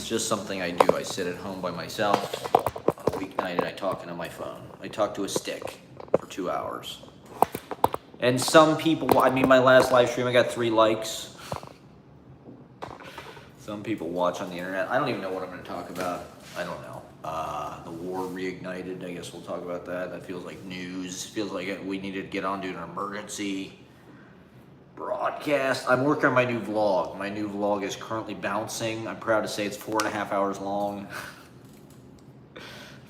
just something I do. I sit at home by myself on a weeknight and I talk into my phone. I talk to a stick for 2 hours. And some people, I mean, my last live stream, I got 3 likes. Some people watch on the internet. I don't even know what I'm going to talk about. I don't know. The war reignited. I guess we'll talk about that. That feels like news. Feels like we needed to get on to an emergency broadcast. I'm working on my new vlog. My new vlog is currently bouncing. I'm proud to say it's 4.5 hours long.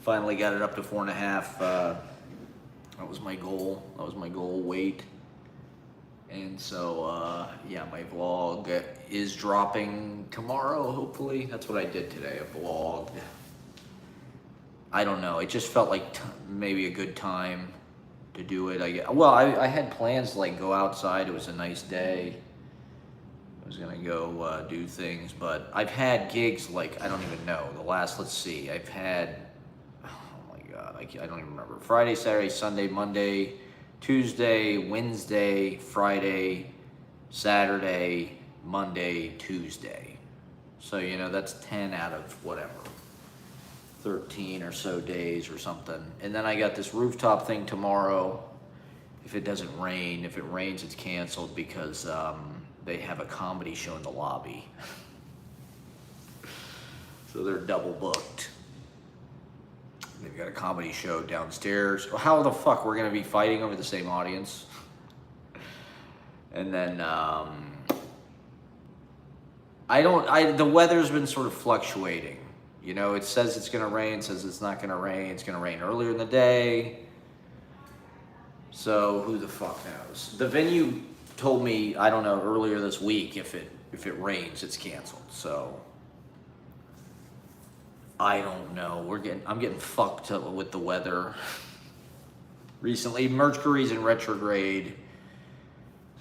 Finally got it up to 4.5. That was my goal. That was my goal weight. And so, yeah, my vlog is dropping tomorrow, hopefully. That's what I did today, a vlog. I don't know. It just felt like maybe a good time to do it. I had plans to like go outside. It was a nice day. I was gonna go do things, but I've had gigs like, I don't even know. Let's see. I've had, oh my God, I don't even remember. Friday, Saturday, Sunday, Monday, Tuesday, Wednesday, Friday, Saturday, Monday, Tuesday. So, you know, that's 10 out of whatever, 13 or so days or something. And then I got this rooftop thing tomorrow. If it doesn't rain, if it rains, it's canceled because they have a comedy show in the lobby. So they're double booked. They've got a comedy show downstairs. How the fuck we're gonna be fighting over the same audience? And then the weather's been sort of fluctuating. You know, it says it's gonna rain, says it's not gonna rain. It's gonna rain earlier in the day. So who the fuck knows? The venue told me, I don't know, earlier this week if it rains, it's canceled. So I don't know. I'm getting fucked with the weather recently. Mercury's in retrograde,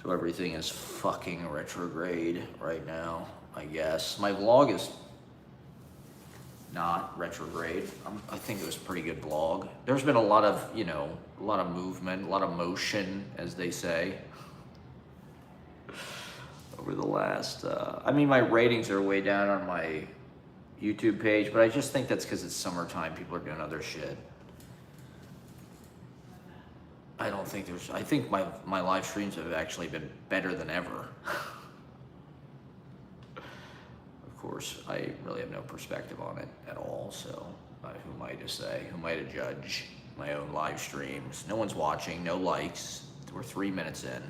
so everything is fucking retrograde right now, I guess. My vlog is not retrograde. I think it was a pretty good vlog. There's been a lot of, you know, a lot of movement, a lot of motion, as they say, over the last, I mean, my ratings are way down on my YouTube page, but I just think that's because it's summertime. People are doing other shit. I think my live streams have actually been better than ever. Of course, I really have no perspective on it at all, so who am I to say? Who am I to judge my own live streams? No one's watching, no likes. We're 3 minutes in.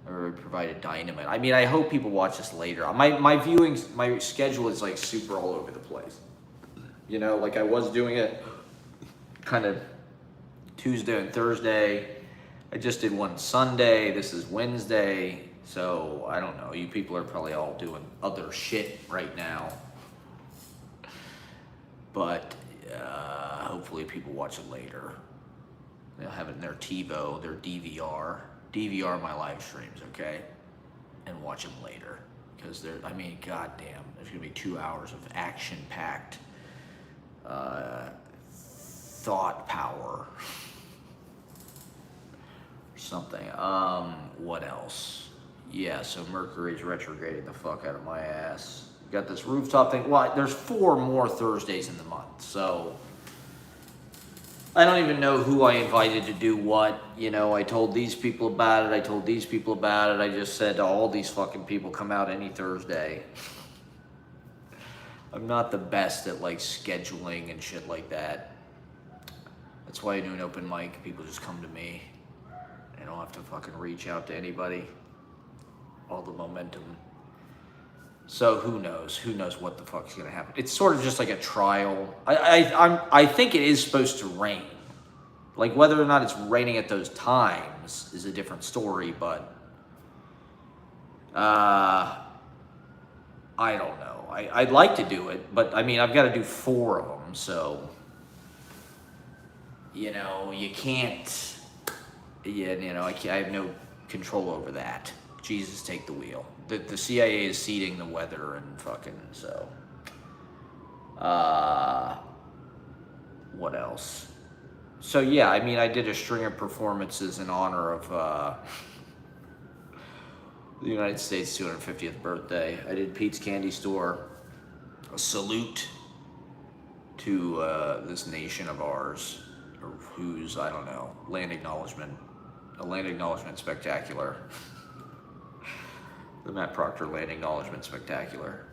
I already provided dynamite. I mean, I hope people watch this later. My schedule is like super all over the place. You know, like I was doing it kind of Tuesday and Thursday. I just did one Sunday. This is Wednesday. So I don't know. You people are probably all doing other shit right now. But hopefully people watch it later. They'll have it in their TiVo, their DVR. DVR my live streams, okay? And watch them later. Because I mean, goddamn, there's gonna be 2 hours of action-packed thought power. Something. What else? Yeah, so Mercury's retrograding the fuck out of my ass. Got this rooftop thing. Well, there's 4 more Thursdays in the month, so I don't even know who I invited to do what. You know, I told these people about it. I told these people about it. I just said to all these fucking people, come out any Thursday. I'm not the best at like scheduling and shit like that. That's why I do an open mic. People just come to me. I don't have to fucking reach out to anybody. All the momentum. So who knows? Who knows what the fuck's gonna happen? It's sort of just like a trial. I think it is supposed to rain. Like whether or not it's raining at those times is a different story, but I don't know. I'd like to do it, but I mean I've got to do 4 of them, so you know you can't. Yeah, you know I have no control over that. Jesus, take the wheel. The CIA is seeding the weather and fucking so. What else? So yeah, I mean, I did a string of performances in honor of the United States' 250th birthday. I did Pete's Candy Store. a salute to this nation of ours, or whose, I don't know, a land acknowledgement spectacular. The Matt Proctor land acknowledgement spectacular.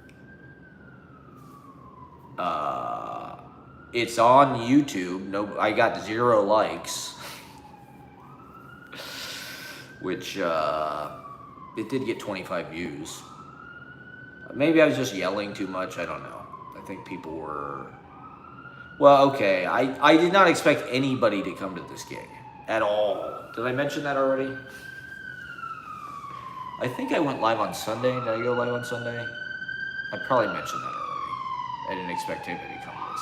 It's on YouTube. No, I got 0 likes, which it did get 25 views. Maybe I was just yelling too much. I don't know. I think people were. Well, okay. I did not expect anybody to come to this gig at all. Did I mention that already? I think I went live on Sunday. Did I go live on Sunday? I probably mentioned that already. I didn't expect anybody to come to this.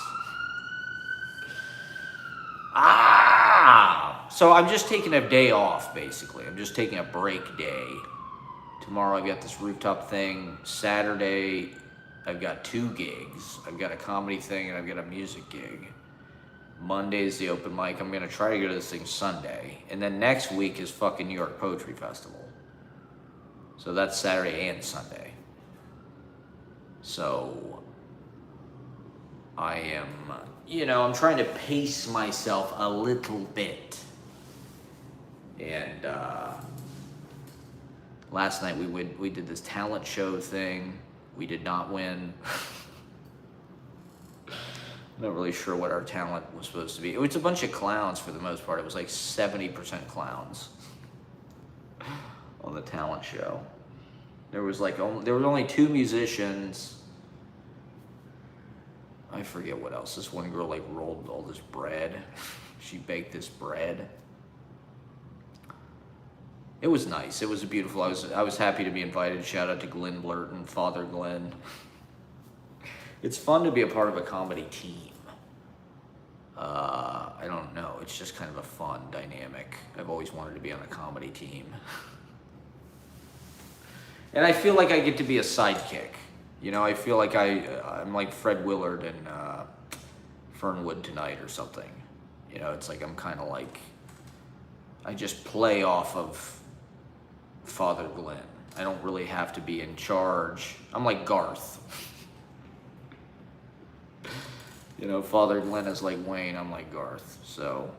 So I'm just taking a day off, basically. I'm just taking a break day. Tomorrow I've got this rooftop thing. Saturday, I've got 2 gigs. I've got a comedy thing and I've got a music gig. Monday's the open mic. I'm gonna try to go to this thing Sunday. And then next week is fucking New York Poetry Festival. So that's Saturday and Sunday. So I am, I'm trying to pace myself a little bit. And last night we did this talent show thing. We did not win. I'm not really sure what our talent was supposed to be. It was a bunch of clowns for the most part. It was like 70% clowns on the talent show. There was only 2 musicians. I forget what else. This one girl rolled all this bread. She baked this bread. It was nice. It was beautiful. I was happy to be invited. Shout out to Glenn Blurton, Father Glenn. It's fun to be a part of a comedy team. I don't know. It's just kind of a fun dynamic. I've always wanted to be on a comedy team. And I feel like I get to be a sidekick. I feel like I'm like Fred Willard in Fernwood Tonight or something. It's like I'm kind of like, I just play off of Father Glenn. I don't really have to be in charge. I'm like Garth. Father Glenn is like Wayne. I'm like Garth. So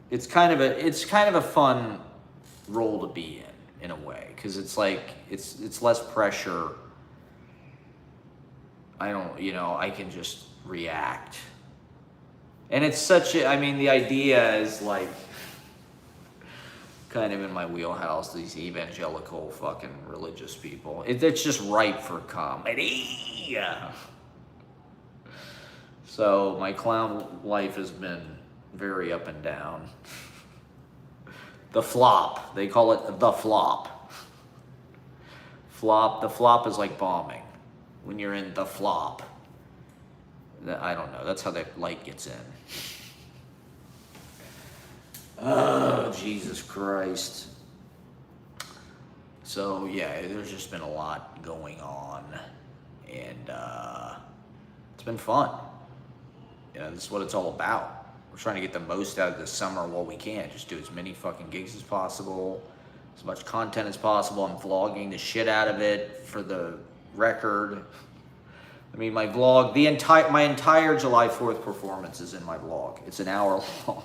it's kind of a fun role to be in a way, because it's like it's less pressure. I can just react. And it's the idea is like kind of in my wheelhouse, these evangelical fucking religious people. It's just ripe for comedy. So my clown life has been very up and down. The flop. They call it the flop. The flop is like bombing. When you're in the flop. I don't know. That's how that light gets in. Oh, Jesus Christ. So, yeah, there's just been a lot going on. And it's been fun. This is what it's all about. We're trying to get the most out of this summer while we can. Just do as many fucking gigs as possible. As much content as possible. I'm vlogging the shit out of it for the record. My vlog, my entire July 4th performance is in my vlog. It's an hour long.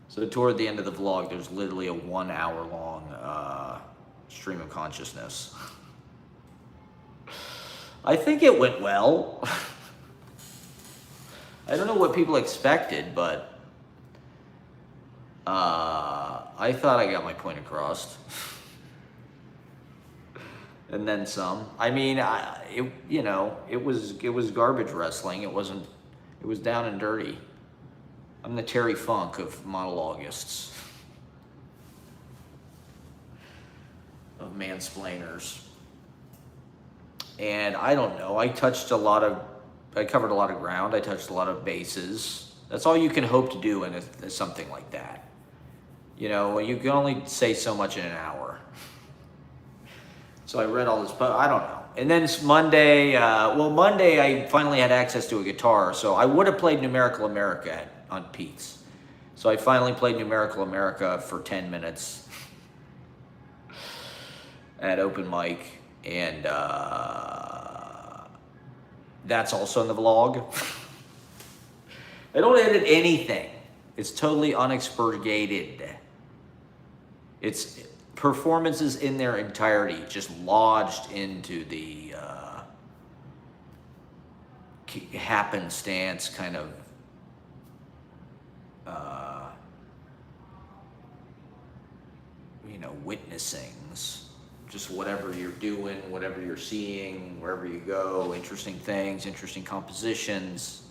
So toward the end of the vlog, there's literally a 1 hour long stream of consciousness. I think it went well. I don't know what people expected, but I thought I got my point across. And then some. It was garbage wrestling. It was down and dirty. I'm the Terry Funk of monologists, of mansplainers. And I don't know, I covered a lot of ground. I touched a lot of bases. That's all you can hope to do in something like that. You can only say so much in an hour. So I read all this, but I don't know. And then Monday I finally had access to a guitar, so I would have played Numerical America on Pete's. So I finally played Numerical America for 10 minutes at open mic, and That's also in the vlog. I don't edit anything. It's totally unexpurgated. It's performances in their entirety, just lodged into the happenstance kind of witnessings. Just whatever you're doing, whatever you're seeing, wherever you go, interesting things, interesting compositions,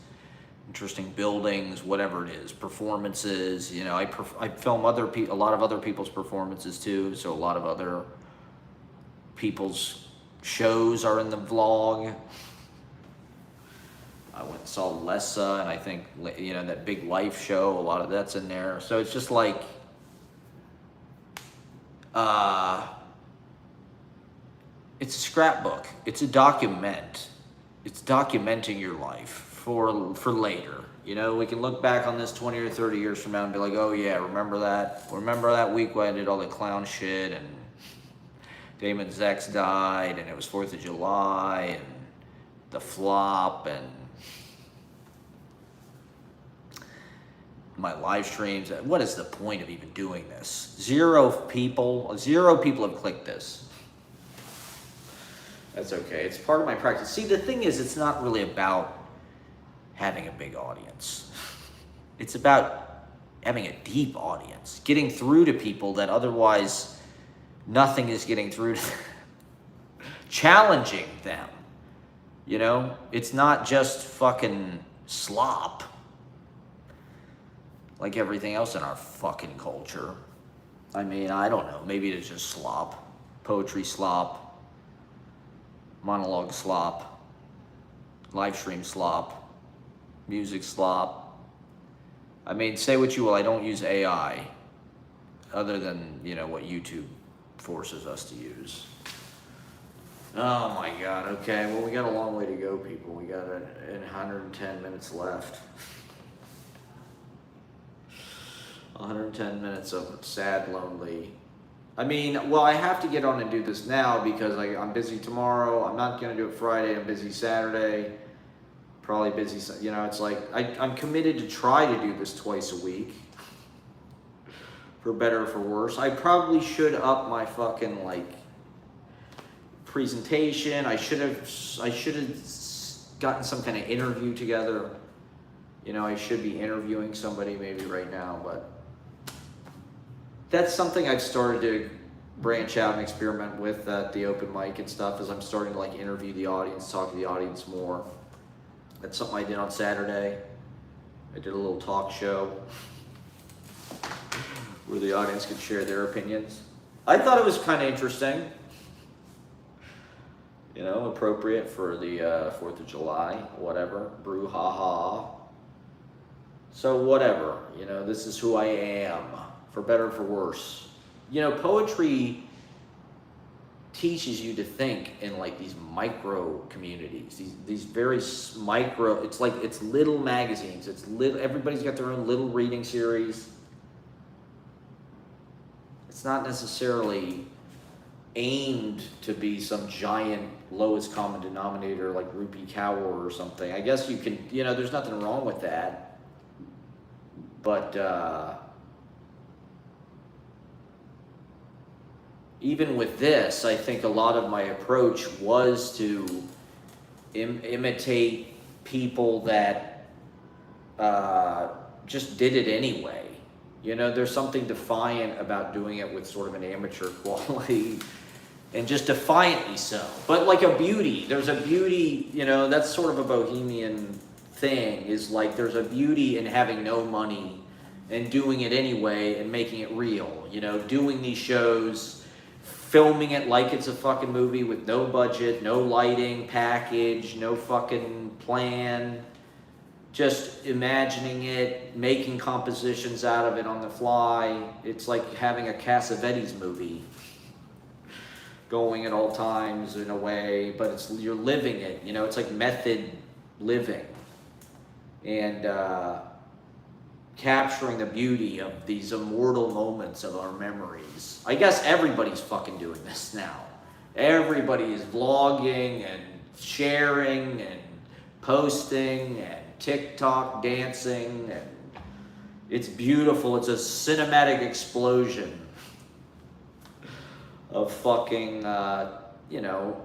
interesting buildings, whatever it is, performances. I film a lot of other people's performances too, so a lot of other people's shows are in the vlog. I went and saw Lessa, and I think that Big Life show, a lot of that's in there. So it's just like it's a scrapbook. It's a document. It's documenting your life for later. We can look back on this 20 or 30 years from now and be like, oh yeah, remember that week when I did all the clown shit and Damon Zex died and it was 4th of July and the flop and my live streams. What is the point of even doing this? Zero people have clicked this. That's okay. It's part of my practice. See, the thing is, it's not really about having a big audience. It's about having a deep audience, getting through to people that otherwise nothing is getting through to them. Challenging them. It's not just fucking slop like everything else in our fucking culture. I mean, I don't know. Maybe it's just slop. Poetry slop. Monologue slop. Live stream slop. Music slop. I mean, say what you will, I don't use AI. Other than, what YouTube forces us to use. Oh my God, okay. Well, we got a long way to go, people. We got 110 minutes left. 110 minutes of sad, lonely. I mean, well, I have to get on and do this now because I'm busy tomorrow. I'm not going to do it Friday. I'm busy Saturday. Probably busy. It's like I'm committed to try to do this twice a week. For better or for worse. I probably should up my fucking presentation. I should have gotten some kind of interview together. I should be interviewing somebody maybe right now, but that's something I've started to branch out and experiment with at the open mic and stuff, is I'm starting to interview the audience, talk to the audience more. That's something I did on Saturday. I did a little talk show where the audience could share their opinions. I thought it was kind of interesting. Appropriate for the 4th of July, whatever, brouhaha. So whatever, this is who I am, for better or for worse. Poetry teaches you to think in these micro communities, these very micro, it's little magazines, everybody's got their own little reading series. It's not necessarily aimed to be some giant lowest common denominator like Rupi Kaur or something. I guess you can, there's nothing wrong with that. But even with this, I think a lot of my approach was to imitate people that just did it anyway. There's something defiant about doing it with sort of an amateur quality, and just defiantly so. But there's a beauty, that's sort of a bohemian thing, is there's a beauty in having no money and doing it anyway and making it real. Doing these shows, filming it like it's a fucking movie with no budget, no lighting package, no fucking plan. Just imagining it, making compositions out of it on the fly. It's like having a Cassavetes movie going at all times in a way, but you're living it. It's like method living. And capturing the beauty of these immortal moments of our memories. I guess everybody's fucking doing this now. Everybody is vlogging and sharing and posting and TikTok dancing, and it's beautiful. It's a cinematic explosion of fucking, you know,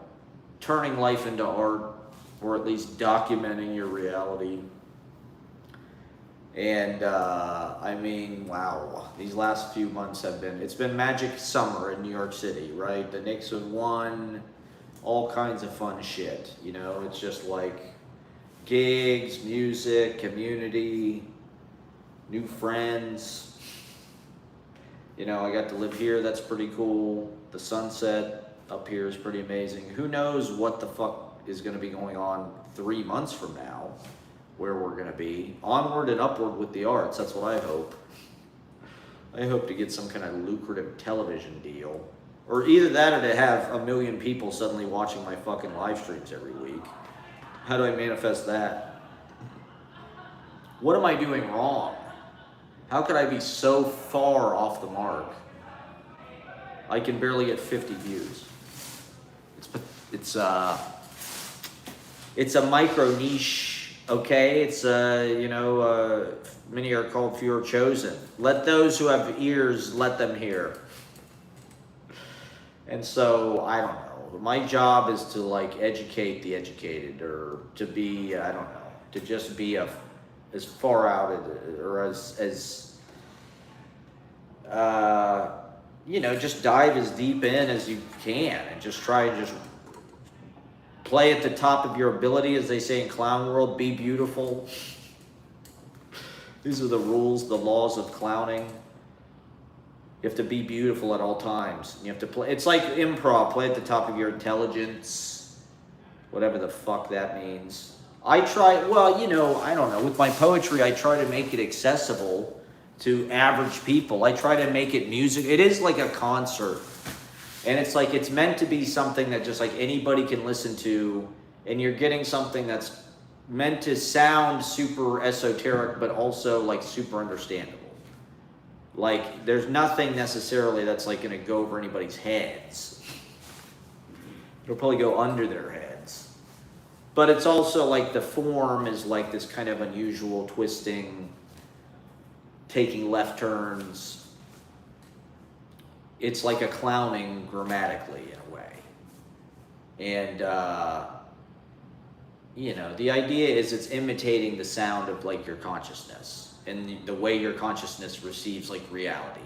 turning life into art, or at least documenting your reality. And I mean, wow, these last few months it's been magic summer in New York City, right? The Knicks have won, all kinds of fun shit, you know? It's just like gigs, music, community, new friends. You know, I got to live here, that's pretty cool. The sunset up here is pretty amazing. Who knows what the fuck is gonna be going on 3 months from now, where we're gonna be. Onward and upward with the arts, that's what I hope. I hope to get some kind of lucrative television deal. Or either that, or to have 1 million people suddenly watching my fucking live streams every week. How do I manifest that? What am I doing wrong? How could I be so far off the mark? I can barely get 50 views. It's a micro niche, okay? It's you know, many are called, few are chosen. Let those who have ears, let them hear. And so, I don't know. My job is to like educate the educated, or to be, I don't know, to just be as far out or as you know, just dive as deep in as you can, and just try and just play at the top of your ability, as they say in clown world. Be beautiful. These are the rules, the laws of clowning. You have to be beautiful at all times. You have to play. It's like improv. Play at the top of your intelligence, whatever the fuck that means. I try. Well, you know, I don't know. With my poetry, I try to make it accessible to average people. I try to make it music. It is like a concert, and it's like it's meant to be something that just like anybody can listen to, and you're getting something that's meant to sound super esoteric, but also like super understandable. Like, there's nothing necessarily that's like gonna go over anybody's heads. It'll probably go under their heads. But it's also like the form is like this kind of unusual twisting, taking left turns. It's like a clowning grammatically in a way. And, you know, the idea is it's imitating the sound of like your consciousness, and the way your consciousness receives like reality.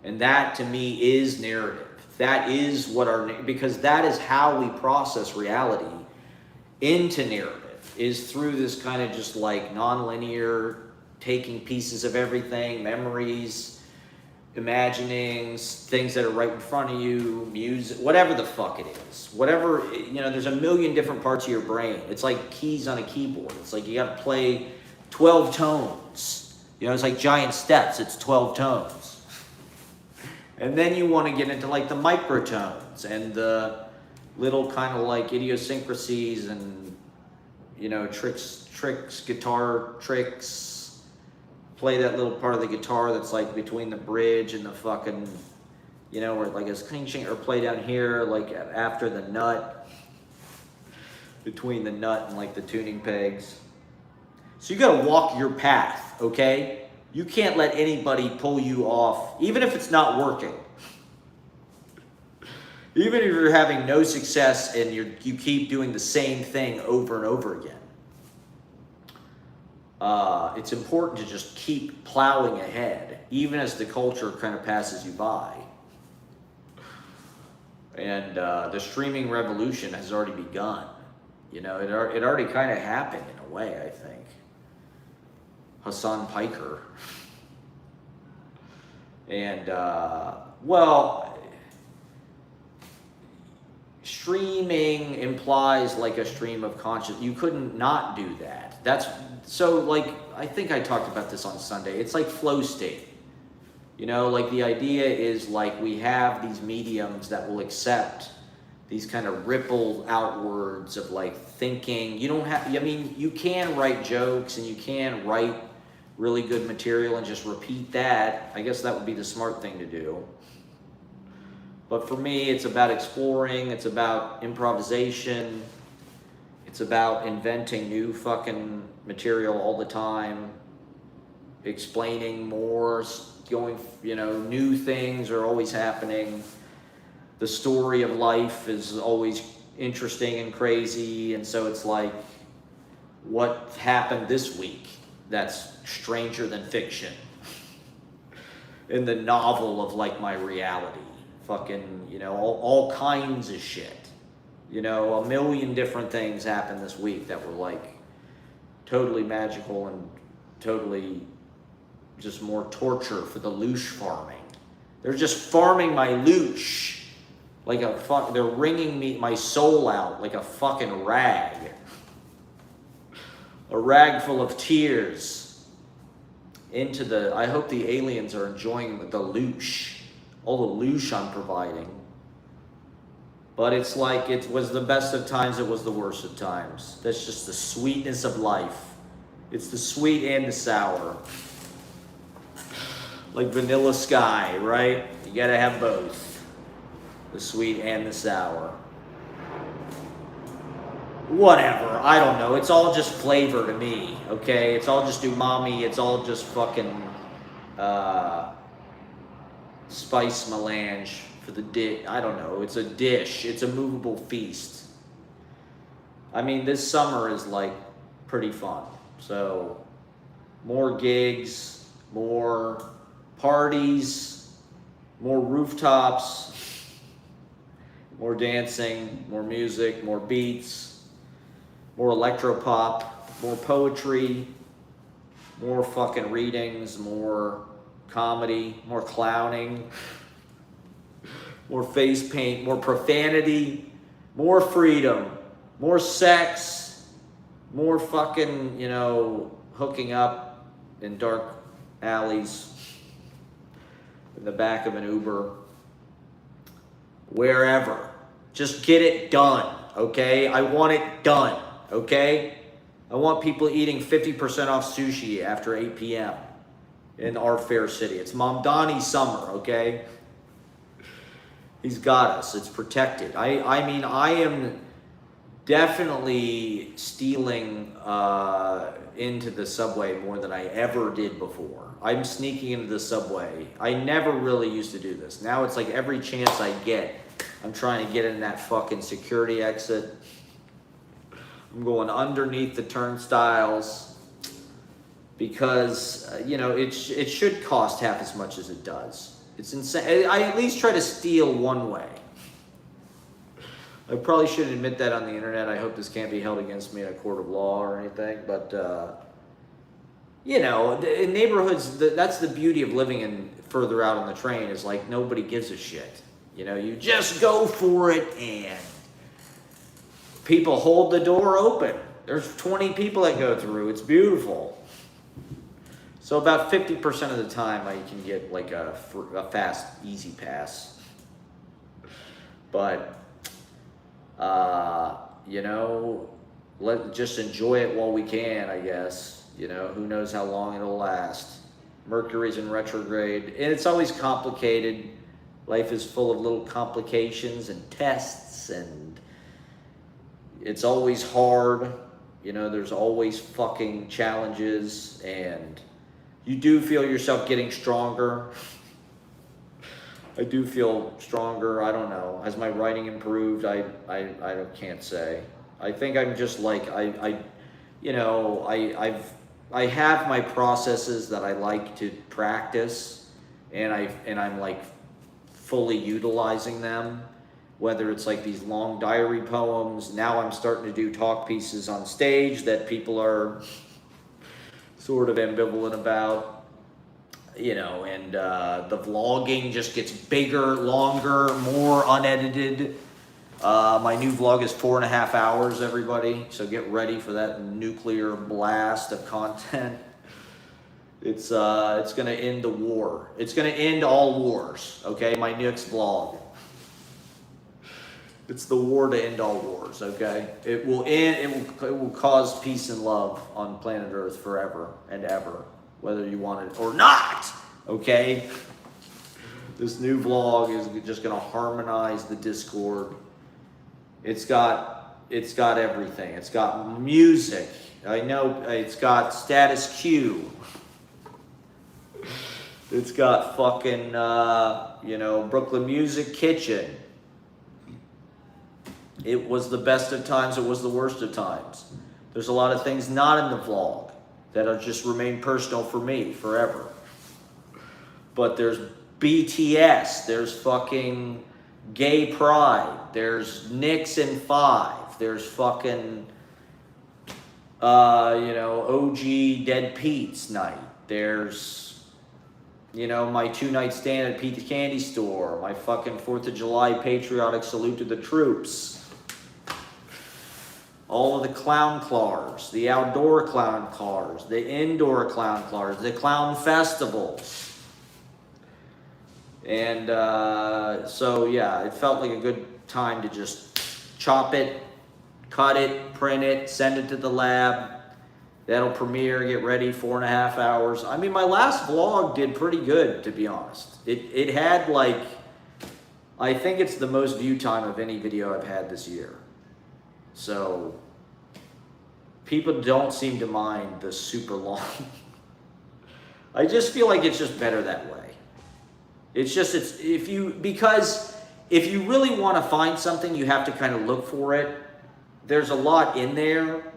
And that to me is narrative. That is what because that is how we process reality into narrative, is through this kind of just like non-linear, taking pieces of everything, memories, imaginings, things that are right in front of you, music, whatever the fuck it is. Whatever, you know, there's a million different parts of your brain. It's like keys on a keyboard. It's like you gotta play 12 tones. You know, it's like giant steps, it's 12 tones. And then you want to get into like the microtones and the little kind of like idiosyncrasies and, you know, tricks, guitar tricks. Play that little part of the guitar that's like between the bridge and the fucking, you know, where like it's cling, or play down here like after the nut, between the nut and like the tuning pegs. So you gotta walk your path, okay? You can't let anybody pull you off, even if it's not working. Even if you're having no success and you keep doing the same thing over and over again. It's important to just keep plowing ahead, even as the culture kind of passes you by. And the streaming revolution has already begun. You know, it already kind of happened in a way, I think. Hassan Piker. And, well, streaming implies like a stream of consciousness. You couldn't not do that. That's, so like, I think I talked about this on Sunday. It's like flow state. You know, like the idea is like we have these mediums that will accept these kind of ripple outwards of like thinking. You don't have, I mean, you can write jokes and you can write really good material and just repeat that. I guess that would be the smart thing to do. But for me, it's about exploring. It's about improvisation. It's about inventing new fucking material all the time, explaining more, going, new things are always happening. The story of life is always interesting and crazy, and so it's like, what happened this week that's stranger than fiction? In the novel of like my reality. Fucking, all kinds of shit. A million different things happened this week that were like totally magical and totally just more torture for the loosh farming. They're just farming my loosh like they're wringing my soul out like a fucking rag. A rag full of tears into I hope the aliens are enjoying the loosh, all the loosh I'm providing. But it's like, it was the best of times, it was the worst of times. That's just the sweetness of life. It's the sweet and the sour. Like Vanilla Sky, right? You gotta have both. The sweet and the sour. Whatever, I don't know. It's all just flavor to me, okay? It's all just umami. It's all just fucking spice melange for the dish. I don't know. It's a dish. It's a movable feast. I mean, this summer is like pretty fun. So, more gigs, more parties, more rooftops, more dancing, more music, more beats, more electropop, more poetry, more fucking readings, more comedy, more clowning, more face paint, more profanity, more freedom, more sex, more fucking, hooking up in dark alleys, in the back of an Uber, wherever. Just get it done, okay? I want it done, okay? I want people eating 50% off sushi after 8 p.m. in our fair city. It's Mamdani summer, okay? He's got us. It's protected. I mean, I am definitely stealing into the subway more than I ever did before. I'm sneaking into the subway. I never really used to do this. Now it's like every chance I get, I'm trying to get in that fucking security exit. I'm going underneath the turnstiles because, it should cost half as much as it does. It's insane. I at least try to steal one way. I probably shouldn't admit that on the internet. I hope this can't be held against me in a court of law or anything. But, in neighborhoods, that's the beauty of living in further out on the train is like nobody gives a shit. You just go for it and people hold the door open. There's 20 people that go through. It's beautiful. So about 50% of the time I can get like a fast, easy pass. But, let's just enjoy it while we can, I guess. Who knows how long it'll last. Mercury's in retrograde, and it's always complicated. Life is full of little complications and tests, and it's always hard. There's always fucking challenges, and you do feel yourself getting stronger. I do feel stronger. I don't know. Has my writing improved? I can't say. I think I'm just like I have my processes that I like to practice, and I'm like fully utilizing them. Whether it's like these long diary poems, now I'm starting to do talk pieces on stage that people are sort of ambivalent about, and the vlogging just gets bigger, longer, more unedited. My new vlog is 4.5 hours, everybody, so get ready for that nuclear blast of content. It's gonna end the war. It's gonna end all wars, okay? My next vlog. It's the war to end all wars, okay? It will cause peace and love on planet Earth forever and ever, whether you want it or not, okay? This new vlog is just gonna harmonize the discord. It's got it's got everything. It's got music. I know it's got Status Q. It's got fucking, Brooklyn Music Kitchen. It was the best of times, it was the worst of times. There's a lot of things not in the vlog that are just remain personal for me forever. But there's BTS, there's fucking Gay Pride, there's Knicks in 5, there's fucking, OG Dead Pete's night, there's, my 2-night stand at Pete's Candy Store, my fucking 4th of July patriotic salute to the troops. All of the clown cars, the outdoor clown cars, the indoor clown cars, the clown festivals. And so, yeah, it felt like a good time to just chop it, cut it, print it, send it to the lab. That'll premiere, get ready, 4.5 hours. I mean, my last vlog did pretty good, to be honest. It had I think it's the most view time of any video I've had this year. So, people don't seem to mind the super long. I just feel like it's just better that way. Because if you really want to find something, you have to kind of look for it. There's a lot in there.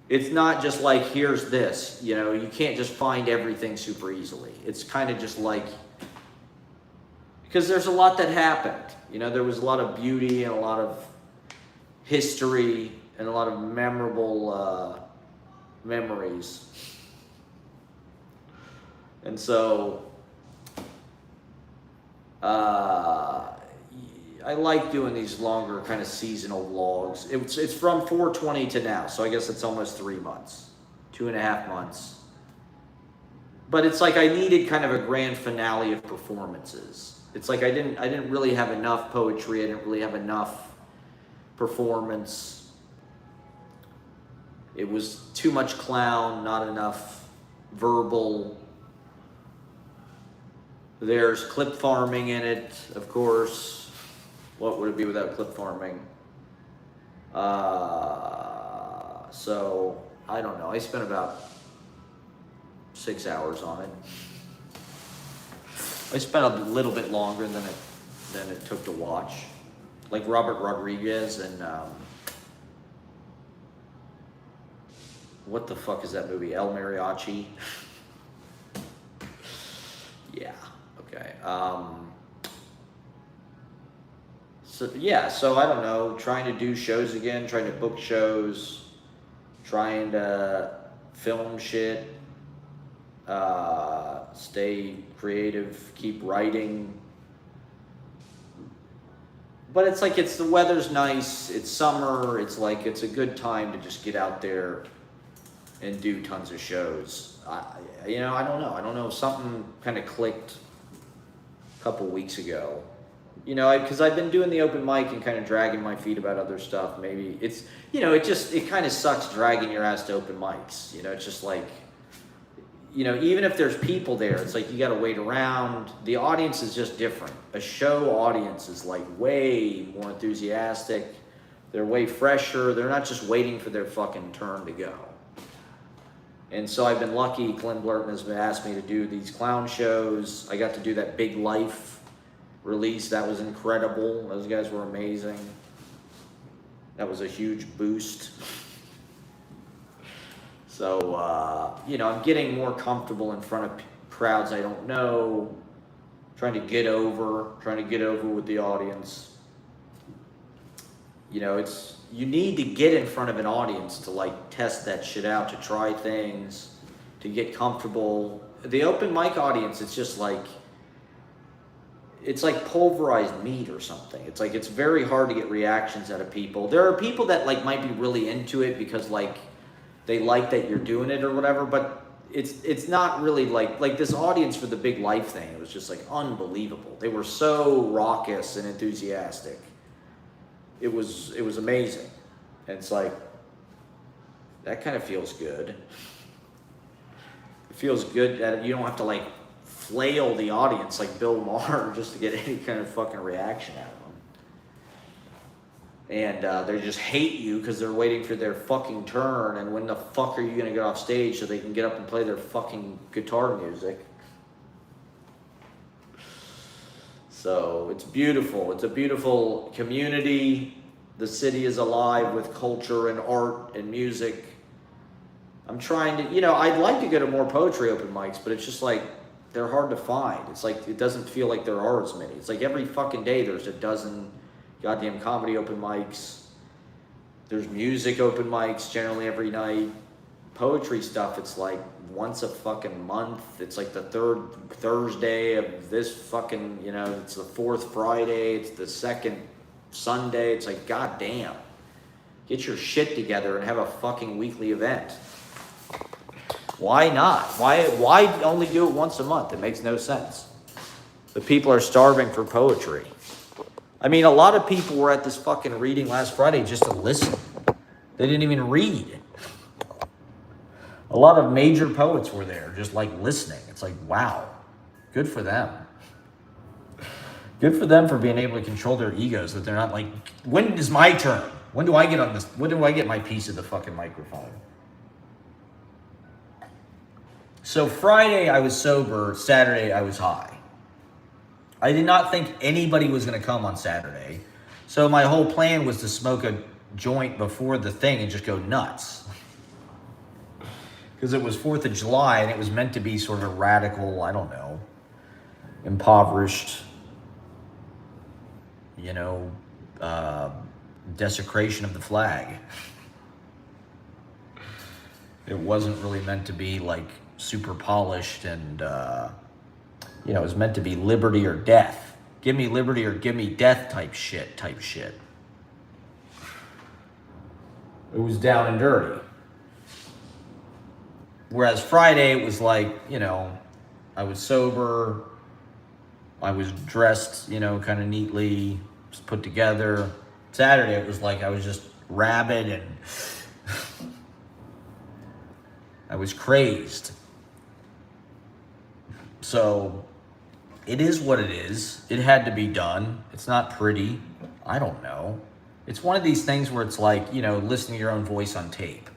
It's not just like, here's this, you can't just find everything super easily. It's kind of just like, because there's a lot that happened. There was a lot of beauty and a lot of history and a lot of memorable memories. And so, I like doing these longer kind of seasonal vlogs. It's from 420 to now, so I guess it's almost 3 months, 2.5 months. But it's like I needed kind of a grand finale of performances. It's like I didn't really have enough poetry. I didn't really have enough performance. It was too much clown, not enough verbal. There's clip farming in it, of course. What would it be without clip farming? So, I don't know. I spent about 6 hours on it. I spent a little bit longer than it took to watch. Like Robert Rodriguez and what the fuck is that movie? El Mariachi. Yeah. Okay. So I don't know. Trying to do shows again. Trying to book shows. Trying to film shit. Stay creative. Keep writing. But it's like the weather's nice. It's summer. It's like it's a good time to just get out there and do tons of shows. I don't know. I don't know. Something kind of clicked a couple weeks ago. Because I've been doing the open mic and kind of dragging my feet about other stuff. Maybe it's, it kind of sucks dragging your ass to open mics. It's just like, even if there's people there, it's like you got to wait around. The audience is just different. A show audience is like way more enthusiastic. They're way fresher. They're not just waiting for their fucking turn to go. And so I've been lucky. Glenn Blurton has asked me to do these clown shows. I got to do that Big Life release. That was incredible. Those guys were amazing. That was a huge boost. So, I'm getting more comfortable in front of crowds I don't know, trying to get over with the audience. You need to get in front of an audience to test that shit out, to try things, to get comfortable. The open mic audience, it's just it's like pulverized meat or something. It's like it's very hard to get reactions out of people. There are people that might be really into it because they like that you're doing it or whatever, but it's not really like this audience for the Big Life thing. It was just unbelievable. They were so raucous and enthusiastic. It was amazing. And it's that kind of feels good. It feels good that you don't have to flail the audience like Bill Maher just to get any kind of fucking reaction out of them. and they just hate you because they're waiting for their fucking turn. And when the fuck are you gonna get off stage so they can get up and play their fucking guitar music? So it's beautiful. It's a beautiful community. The city is alive with culture and art and music. I'm trying to, I'd like to go to more poetry open mics, but it's just like, they're hard to find. It's like, it doesn't feel like there are as many. It's like every fucking day there's a dozen goddamn comedy open mics. There's music open mics generally every night. Poetry stuff, it's like once a fucking month. It's like the third Thursday of this fucking, it's the fourth Friday. It's the second Sunday. It's like, goddamn. Get your shit together and have a fucking weekly event. Why not? Why only do it once a month? It makes no sense. The people are starving for poetry. I mean, a lot of people were at this fucking reading last Friday just to listen. They didn't even read. A lot of major poets were there just like listening. It's like, wow, good for them. Good for them for being able to control their egos, that they're not like, when is my turn? When do I get on this? When do I get my piece of the fucking microphone? So Friday I was sober, Saturday I was high. I did not think anybody was going to come on Saturday. So my whole plan was to smoke a joint before the thing and just go nuts. Because it was 4th of July and it was meant to be sort of a radical, I don't know, impoverished, desecration of the flag. It wasn't really meant to be like super polished and, it was meant to be liberty or death. Give me liberty or give me death type shit. It was down and dirty. Whereas Friday, it was like, I was sober. I was dressed, kind of neatly, just put together. Saturday, it was like I was just rabid and I was crazed. So it is what it is. It had to be done. It's not pretty. I don't know. It's one of these things where it's like, listening to your own voice on tape.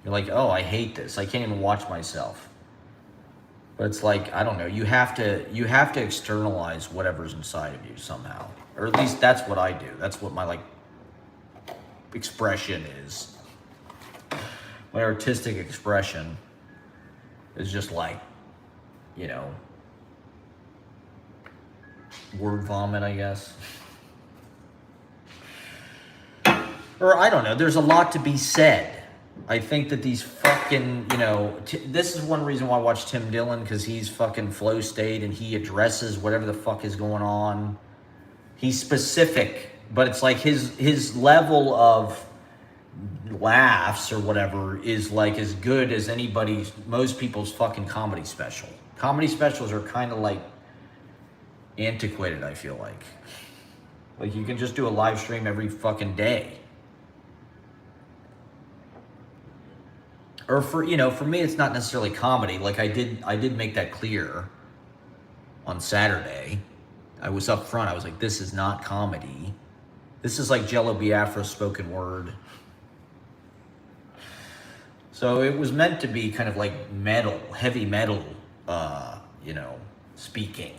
You're like, oh, I hate this. I can't even watch myself. But it's like, I don't know. You have to externalize whatever's inside of you somehow. Or at least that's what I do. That's what my expression is. My artistic expression is just like, word vomit, I guess. Or I don't know. There's a lot to be said. I think that these fucking, this is one reason why I watch Tim Dillon, because he's fucking flow state and he addresses whatever the fuck is going on. He's specific, but it's like his level of laughs or whatever is like as good as most people's fucking comedy special. Comedy specials are kind of like antiquated, I feel like. Like you can just do a live stream every fucking day. Or for me, it's not necessarily comedy. Like I did make that clear on Saturday. I was up front. I was like, this is not comedy. This is like Jello Biafra spoken word. So it was meant to be kind of like metal, heavy metal, speaking,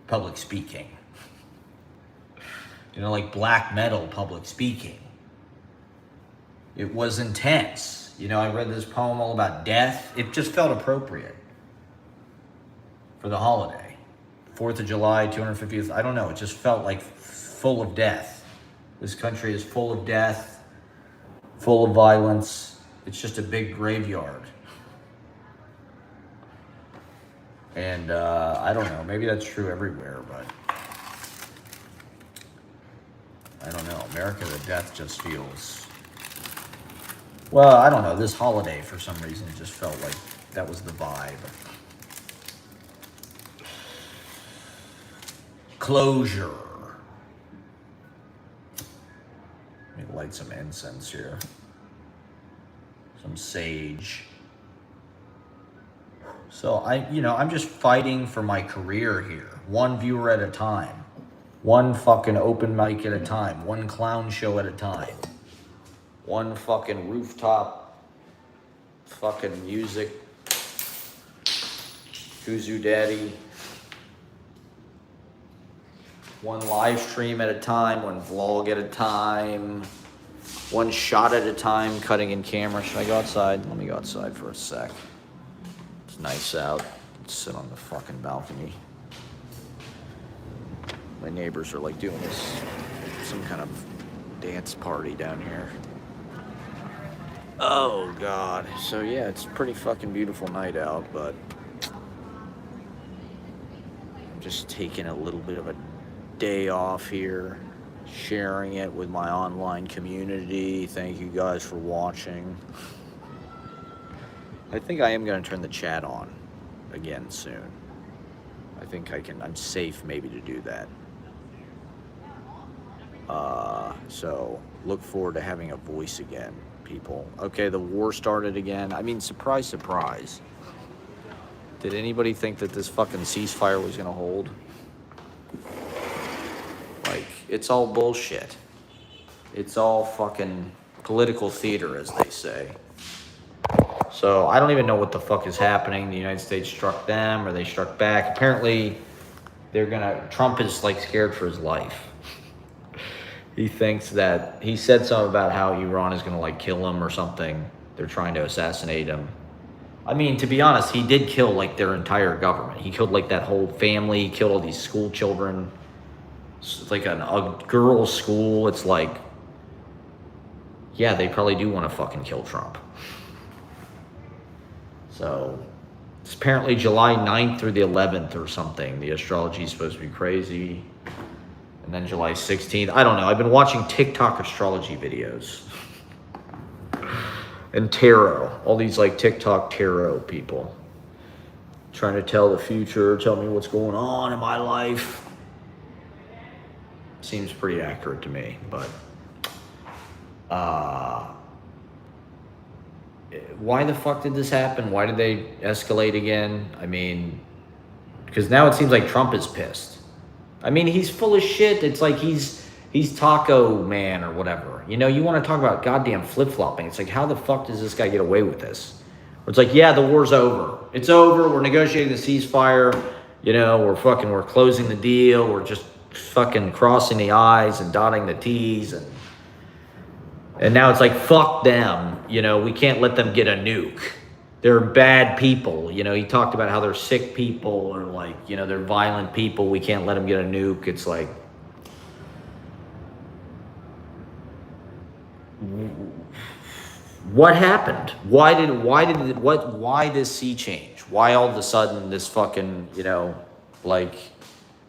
public speaking. Like black metal public speaking. It was intense. I read this poem all about death. It just felt appropriate for the holiday. 4th of July, 250th, I don't know. It just felt like full of death. This country is full of death, full of violence. It's just a big graveyard. And I don't know. Maybe that's true everywhere, but I don't know. America, the death just feels... Well, I don't know. This holiday, for some reason, it just felt like that was the vibe. Closure. Let me light some incense here. Some sage. So I'm just fighting for my career here, one viewer at a time. One fucking open mic at a time. One clown show at a time. One fucking rooftop fucking music. Kuzu Daddy. One live stream at a time. One vlog at a time. One shot at a time, cutting in camera. Should I go outside? Let me go outside for a sec. It's nice out. Let's sit on the fucking balcony. My neighbors are like doing some kind of dance party down here. Oh God. So yeah, it's a pretty fucking beautiful night out, but I'm just taking a little bit of a day off here, sharing it with my online community. Thank you guys for watching. I think I am gonna turn the chat on again soon. I think I'm safe maybe to do that. So look forward to having a voice again, people. Okay, the war started again. I mean, surprise, surprise. Did anybody think that this fucking ceasefire was gonna hold? Like, it's all bullshit. It's all fucking political theater, as they say. So I don't even know what the fuck is happening. The United States struck them, or they struck back. Apparently, Trump is like scared for his life. He thinks that, he said something about how Iran is gonna like kill him or something. They're trying to assassinate him. I mean, to be honest, he did kill like their entire government. He killed like that whole family, he killed all these school children. It's like a girls' school. It's like, yeah, they probably do want to fucking kill Trump. So it's apparently July 9th through the 11th or something. The astrology is supposed to be crazy. And then July 16th. I don't know. I've been watching TikTok astrology videos. And tarot. All these like TikTok tarot people. Trying to tell the future, tell me what's going on in my life. Seems pretty accurate to me, but why the fuck did this happen? Why did they escalate again? I mean, because now it seems like Trump is pissed. I mean, he's full of shit. It's like he's Taco Man or whatever. You know, you want to talk about goddamn flip-flopping. It's like, how the fuck does this guy get away with this? It's like, yeah, the war's over. It's over. We're negotiating the ceasefire. You know, we're closing the deal. We're just fucking crossing the I's and dotting the T's. And now it's like, fuck them. You know, we can't let them get a nuke. They're bad people. You know, he talked about how they're sick people or like, you know, they're violent people. We can't let them get a nuke. It's like, what happened? Why this sea change? Why all of a sudden this fucking, you know, like,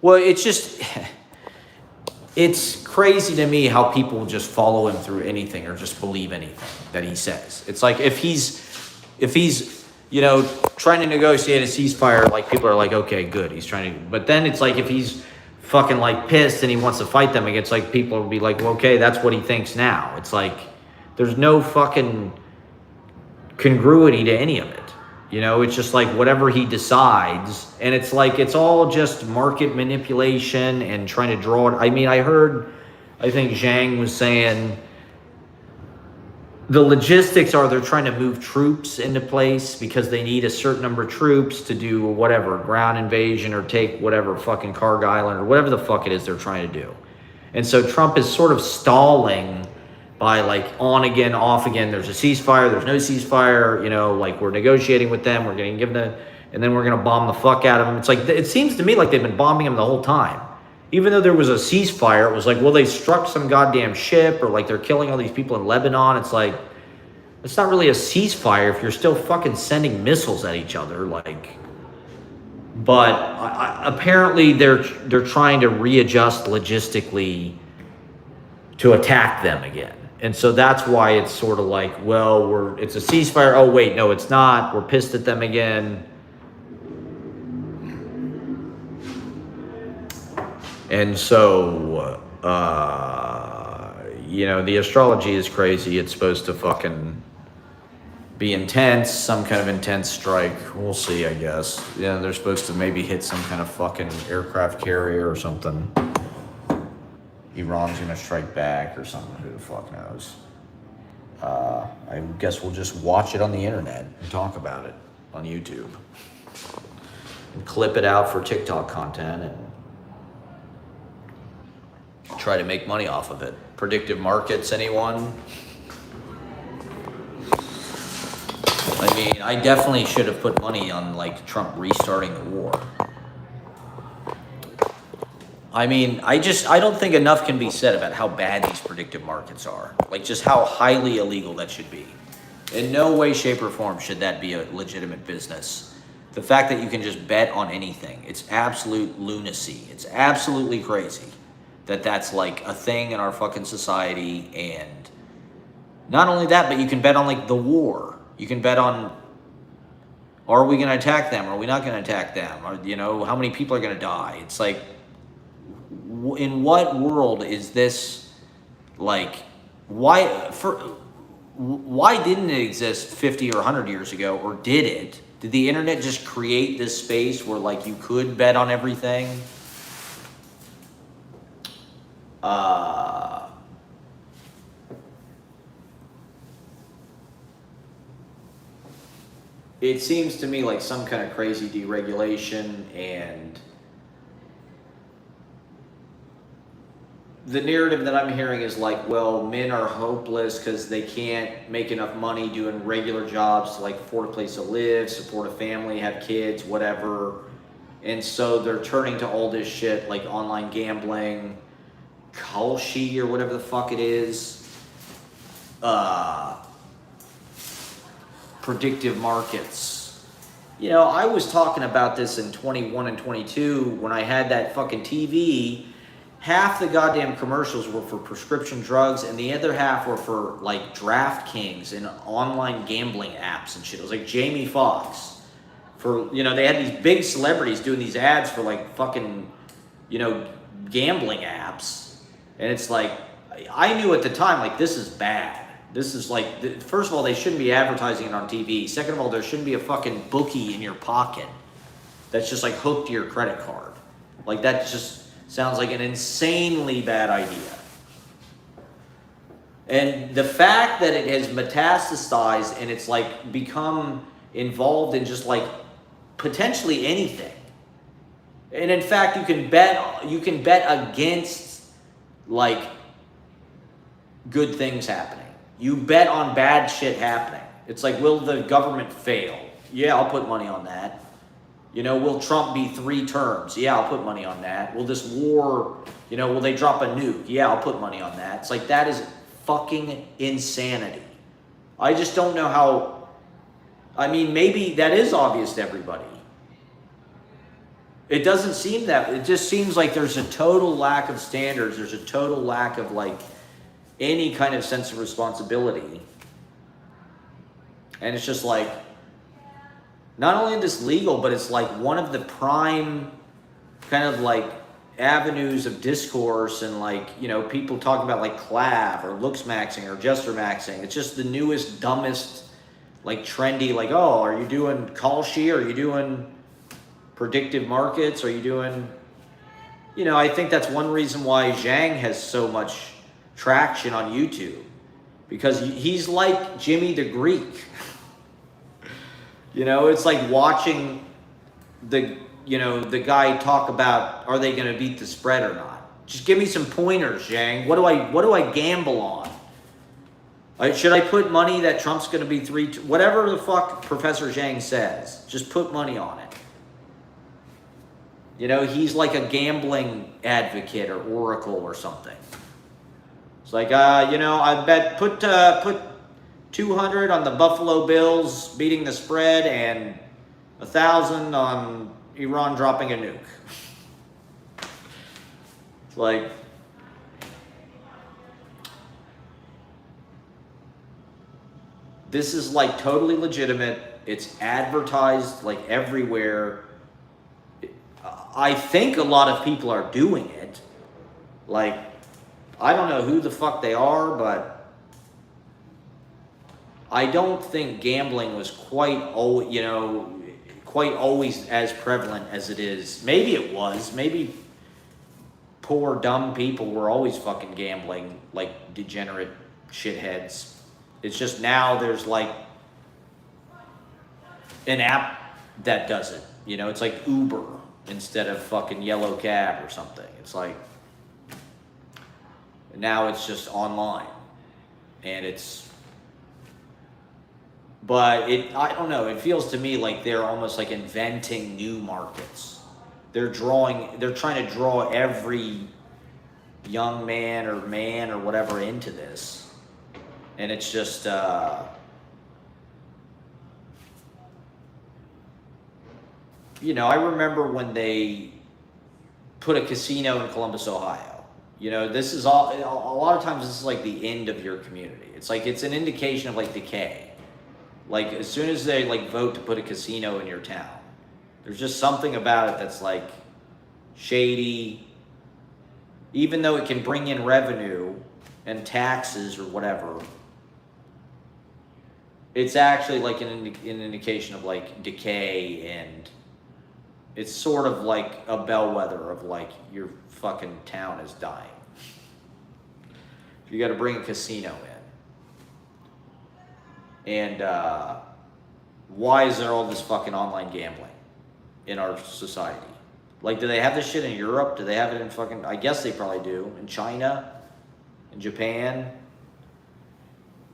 well, it's just, it's crazy to me how people just follow him through anything or just believe anything that he says. It's like, if he's, you know, trying to negotiate a ceasefire, like people are like, okay, good. He's trying to, but then it's like, if he's fucking like pissed and he wants to fight them, it's like people will be like, well, okay, that's what he thinks now. It's like, there's no fucking congruity to any of it. You know, it's just like whatever he decides. And it's like, it's all just market manipulation and trying to draw it. I mean, I think Zhang was saying the logistics are they're trying to move troops into place because they need a certain number of troops to do whatever, ground invasion or take whatever fucking Karg Island or whatever the fuck it is they're trying to do. And so Trump is sort of stalling by like on again, off again. There's a ceasefire, there's no ceasefire, you know, like we're negotiating with them, we're getting given the, and then we're going to bomb the fuck out of them. It's like, it seems to me like they've been bombing them the whole time. Even though there was a ceasefire, it was like, well, they struck some goddamn ship or like they're killing all these people in Lebanon. It's like, it's not really a ceasefire if you're still fucking sending missiles at each other. Like, but apparently they're trying to readjust logistically to attack them again. And so that's why it's sort of like, well, it's a ceasefire. Oh, wait, no, it's not. We're pissed at them again. And so, you know, the astrology is crazy. It's supposed to fucking be intense, some kind of intense strike. We'll see, I guess. Yeah, they're supposed to maybe hit some kind of fucking aircraft carrier or something. Iran's gonna strike back or something. Who the fuck knows? I guess we'll just watch it on the internet and talk about it on YouTube. And clip it out for TikTok content and try to make money off of it. Predictive markets, anyone? I mean, I definitely should have put money on like Trump restarting the war. I mean, I don't think enough can be said about how bad these predictive markets are. Like, just how highly illegal that should be. In no way, shape, or form should that be a legitimate business. The fact that you can just bet on anything, it's absolute lunacy. It's absolutely crazy that that's like a thing in our fucking society. And not only that, but you can bet on like the war. You can bet on, are we going to attack them? Are we not going to attack them? Or, you know, how many people are going to die? It's like, in what world is this, like, why didn't it exist 50 or 100 years ago, or did it? Did the internet just create this space where, like, you could bet on everything? It seems to me like some kind of crazy deregulation, and the narrative that I'm hearing is like, well, men are hopeless because they can't make enough money doing regular jobs to like afford a place to live, support a family, have kids, whatever. And so they're turning to all this shit like online gambling, Kalshi or whatever the fuck it is, predictive markets. You know, I was talking about this in 21 and 22 when I had that fucking TV. Half the goddamn commercials were for prescription drugs, and the other half were for like DraftKings and online gambling apps and shit. It was like Jamie Foxx. For, you know, they had these big celebrities doing these ads for like fucking, you know, gambling apps. And it's like, I knew at the time, like, this is bad. This is like, first of all, they shouldn't be advertising it on TV. Second of all, there shouldn't be a fucking bookie in your pocket that's just like hooked to your credit card. Like, that just sounds like an insanely bad idea. And the fact that it has metastasized and it's like become involved in just like potentially anything. And in fact, you can bet against like good things happening. You bet on bad shit happening. It's like, will the government fail? Yeah, I'll put money on that. You know, will Trump be 3 terms? Yeah, I'll put money on that. Will this war, you know, will they drop a nuke? Yeah, I'll put money on that. It's like, that is fucking insanity. I just don't know how, I mean, maybe that is obvious to everybody. It doesn't seem that, it just seems like there's a total lack of standards. There's a total lack of like any kind of sense of responsibility. And it's just like, not only is this legal, but it's like one of the prime kind of like avenues of discourse, and like, you know, people talking about like clav or looks maxing or gesture maxing. It's just the newest, dumbest, like trendy, like, oh, are you doing Kalshi? Are you doing predictive markets? Are you doing, you know, I think that's one reason why Zhang has so much traction on YouTube, because he's like Jimmy the Greek. You know, it's like watching the guy talk about, are they going to beat the spread or not? Just give me some pointers, Zhang. What do I gamble on? Should I put money that Trump's going to be whatever the fuck Professor Zhang says, just put money on it. You know, he's like a gambling advocate or oracle or something. It's like, you know, I bet put 200 on the Buffalo Bills beating the spread and 1,000 on Iran dropping a nuke. It's like, this is like totally legitimate. It's advertised like everywhere. I think a lot of people are doing it. Like, I don't know who the fuck they are, but I don't think gambling was quite always as prevalent as it is. Maybe it was. Maybe poor, dumb people were always fucking gambling like degenerate shitheads. It's just now there's like an app that does it. You know, it's like Uber instead of fucking Yellow Cab or something. It's like, now it's just online. And it's, but I don't know, it feels to me like they're almost like inventing new markets. They're trying to draw every young man or whatever into this. And it's just, you know, I remember when they put a casino in Columbus, Ohio. You know, this is all, a lot of times this is like the end of your community. It's like, it's an indication of like decay. Like as soon as they like vote to put a casino in your town, there's just something about it that's like shady. Even though it can bring in revenue and taxes or whatever, it's actually like an indication of like decay, and it's sort of like a bellwether of like your fucking town is dying. You got to bring a casino in. And why is there all this fucking online gambling in our society? Like, do they have this shit in Europe? Do they have it in fucking, I guess they probably do. In China? In Japan?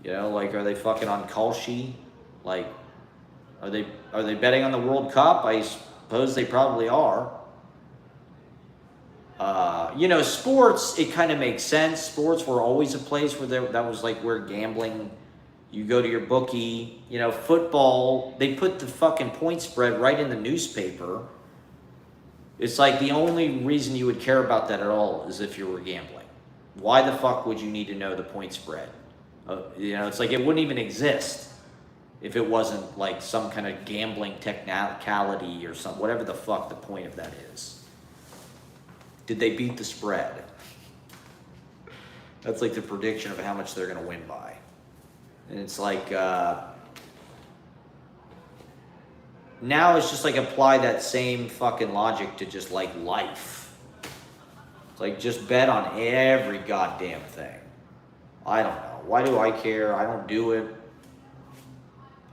You know, like, are they fucking on Kalshi? Like, are they betting on the World Cup? I suppose they probably are. You know, sports, it kind of makes sense. Sports were always a place where that was like where gambling, you go to your bookie. You know, football, they put the fucking point spread right in the newspaper. It's like the only reason you would care about that at all is if you were gambling. Why the fuck would you need to know the point spread? You know, it's like it wouldn't even exist if it wasn't like some kind of gambling technicality or some, whatever the fuck the point of that is. Did they beat the spread? That's like the prediction of how much they're going to win by. And it's like, now it's just like apply that same fucking logic to just like life. It's like just bet on every goddamn thing. I don't know. Why do I care? I don't do it.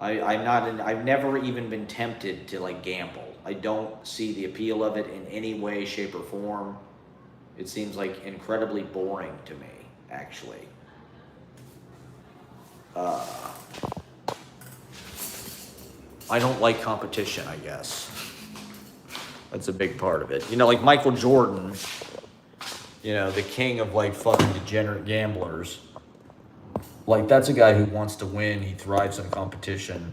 I've never even been tempted to like gamble. I don't see the appeal of it in any way, shape, or form. It seems like incredibly boring to me, actually. I don't like competition, I guess. That's a big part of it. You know, like Michael Jordan, you know, the king of like fucking degenerate gamblers. Like, that's a guy who wants to win. He thrives on competition.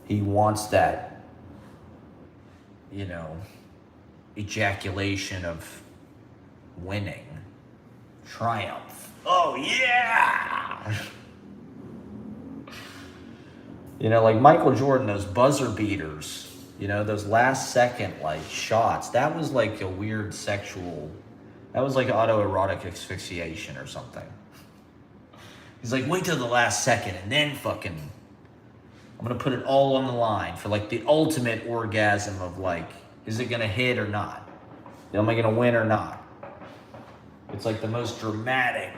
He wants that, you know, ejaculation of winning. Triumph. Oh, yeah! You know, like Michael Jordan, those buzzer beaters, you know, those last second, like, shots, that was like a weird sexual, that was like autoerotic asphyxiation or something. He's like, wait till the last second and then fucking, I'm gonna put it all on the line for like the ultimate orgasm of like, is it gonna hit or not? Am I gonna win or not? It's like the most dramatic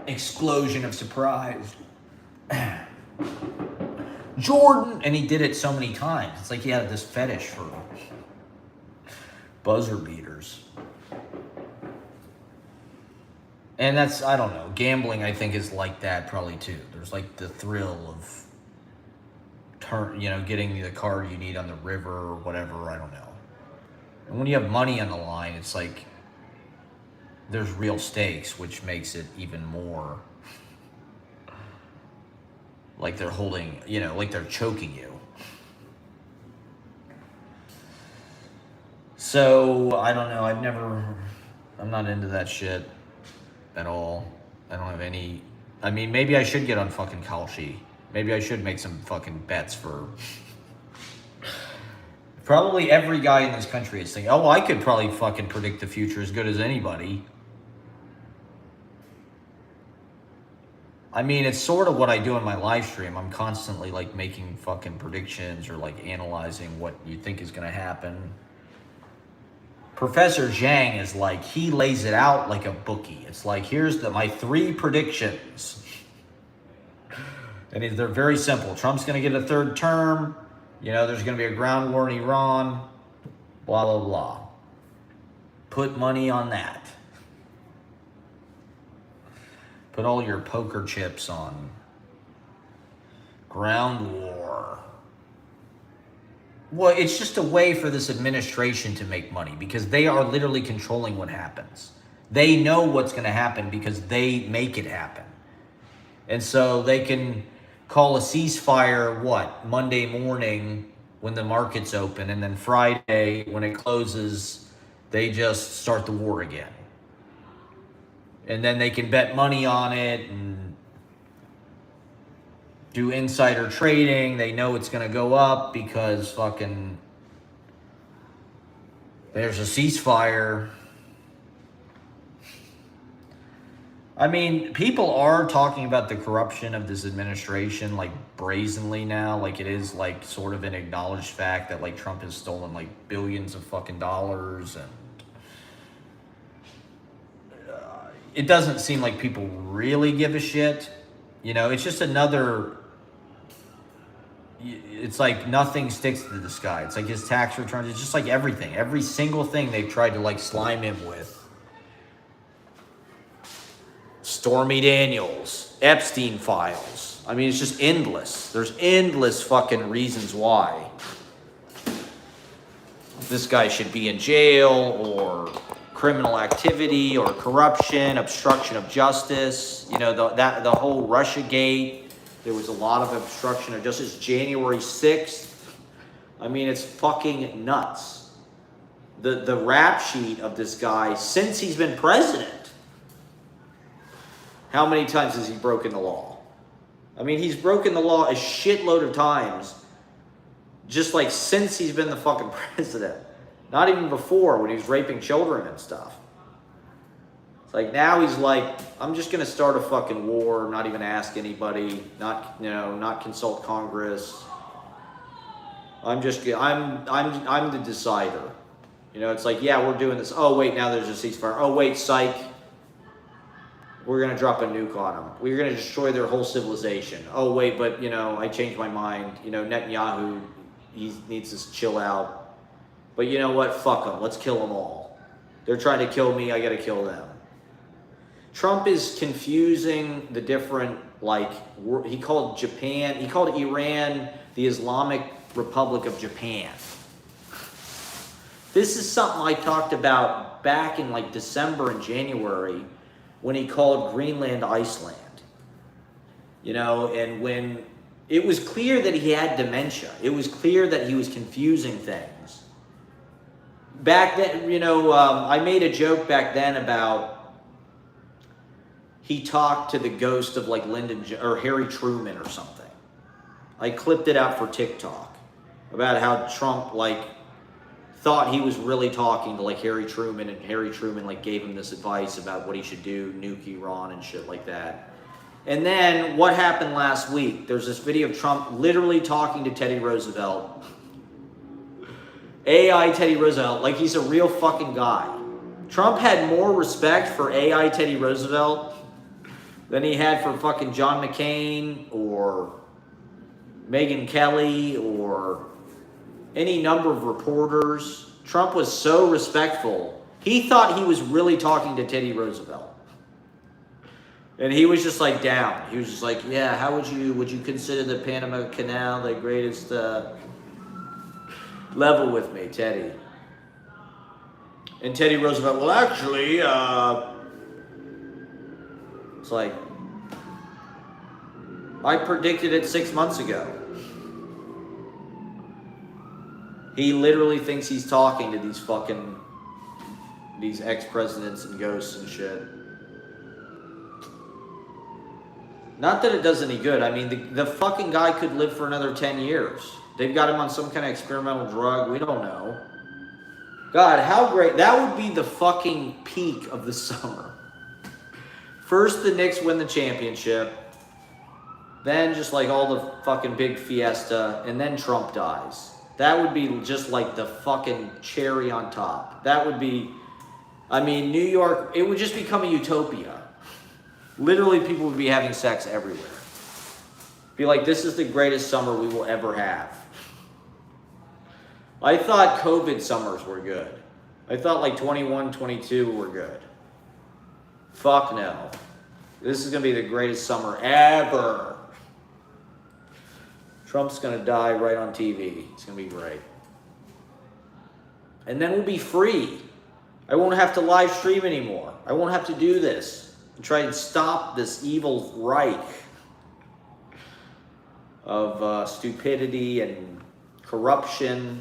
explosion of surprise. Jordan, and he did it so many times. It's like he had this fetish for buzzer beaters. And that's, I don't know, gambling I think is like that probably too. There's like the thrill of getting the card you need on the river or whatever, I don't know. And when you have money on the line, it's like there's real stakes, which makes it even more like they're holding, you know, like they're choking you. So, I don't know, I'm not into that shit at all. I don't have any, I mean, maybe I should get on fucking Kalshi. Maybe I should make some fucking bets for, probably every guy in this country is thinking, oh, I could probably fucking predict the future as good as anybody. I mean, it's sort of what I do in my live stream. I'm constantly like making fucking predictions or like analyzing what you think is going to happen. Professor Zhang is like, he lays it out like a bookie. It's like, here's my 3 predictions. And they're very simple. Trump's going to get a 3rd term. You know, there's going to be a ground war in Iran. Blah, blah, blah. Put money on that. Put all your poker chips on ground war. Well, it's just a way for this administration to make money because they are literally controlling what happens. They know what's going to happen because they make it happen. And so they can call a ceasefire, Monday morning when the market's open, and then Friday when it closes, they just start the war again. And then they can bet money on it and do insider trading. They know it's going to go up because fucking there's a ceasefire. I mean, people are talking about the corruption of this administration like brazenly now. Like it is like sort of an acknowledged fact that like Trump has stolen like billions of fucking dollars, and it doesn't seem like people really give a shit. You know, it's just another, it's like nothing sticks to the sky. It's like his tax returns. It's just like everything. Every single thing they've tried to like slime him with. Stormy Daniels, Epstein files. I mean, it's just endless. There's endless fucking reasons why this guy should be in jail, or criminal activity, or corruption, obstruction of justice. You know, the whole Russiagate, there was a lot of obstruction of justice. January 6th. I mean, it's fucking nuts. The rap sheet of this guy since he's been president. How many times has he broken the law? I mean, he's broken the law a shitload of times, just like since he's been the fucking president. Not even before, when he was raping children and stuff. It's like now he's like, I'm just gonna start a fucking war, not even ask anybody, not consult Congress. I'm the decider. You know, it's like, yeah, we're doing this. Oh wait, now there's a ceasefire. Oh wait, psych. We're going to drop a nuke on them. We're going to destroy their whole civilization. Oh, wait, but, I changed my mind. Netanyahu, he needs to chill out. But you know what? Fuck them. Let's kill them all. They're trying to kill me. I got to kill them. Trump is confusing the different, he called Iran the Islamic Republic of Japan. This is something I talked about back in, December and January, when he called Greenland Iceland. And when it was clear that he had dementia, it was clear that he was confusing things. Back then, I made a joke back then about he talked to the ghost of Lyndon or Harry Truman or something. I clipped it out for TikTok about how Trump thought he was really talking to Harry Truman, and Harry Truman gave him this advice about what he should do, nuke Iran and shit like that. And then what happened last week? There's this video of Trump literally talking to Teddy Roosevelt. AI Teddy Roosevelt, like he's a real fucking guy. Trump had more respect for AI Teddy Roosevelt than he had for fucking John McCain or Megyn Kelly or any number of reporters. Trump was so respectful. He thought he was really talking to Teddy Roosevelt. And he was just down. He was just yeah, how would you consider the Panama Canal the greatest level with me, Teddy? And Teddy Roosevelt, well, actually, it's I predicted it 6 months ago. He literally thinks he's talking to these ex-presidents and ghosts and shit. Not that it does any good. I mean, the fucking guy could live for another 10 years. They've got him on some kind of experimental drug. We don't know. God, how great. That would be the fucking peak of the summer. First, the Knicks win the championship. Then just like all the fucking big fiesta, and then Trump dies. That would be just like the fucking cherry on top. That would be, I mean, New York, it would just become a utopia. Literally, people would be having sex everywhere. Be like, this is the greatest summer we will ever have. I thought COVID summers were good. I thought like 21, 22 were good. Fuck no. This is going to be the greatest summer ever. Trump's going to die right on TV. It's going to be great. And then we'll be free. I won't have to live stream anymore. I won't have to do this and try and stop this evil Reich of stupidity and corruption,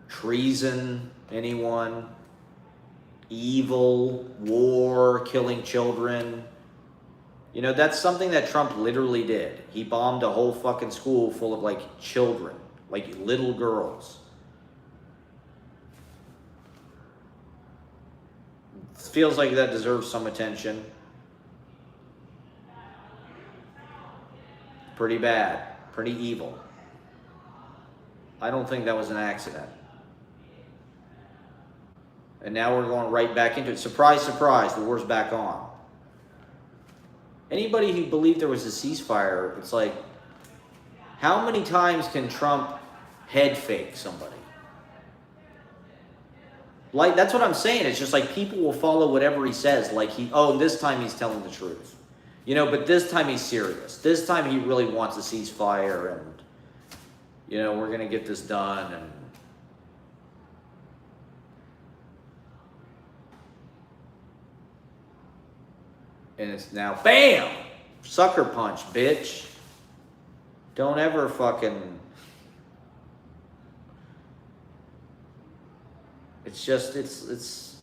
treason, anyone, evil, war, killing children. You know, that's something that Trump literally did. He bombed a whole fucking school full of like children, like little girls. It feels like that deserves some attention. Pretty bad, pretty evil. I don't think that was an accident. And now we're going right back into it. Surprise, surprise, the war's back on. Anybody who believed there was a ceasefire, it's like, how many times can Trump head fake somebody? Like, that's what I'm saying. It's just like people will follow whatever he says. Like, this time he's telling the truth. You know, but this time he's serious. This time he really wants a ceasefire and, you know, we're going to get this done. And it's now, bam! Sucker punch, bitch. Don't ever fucking... It's just, it's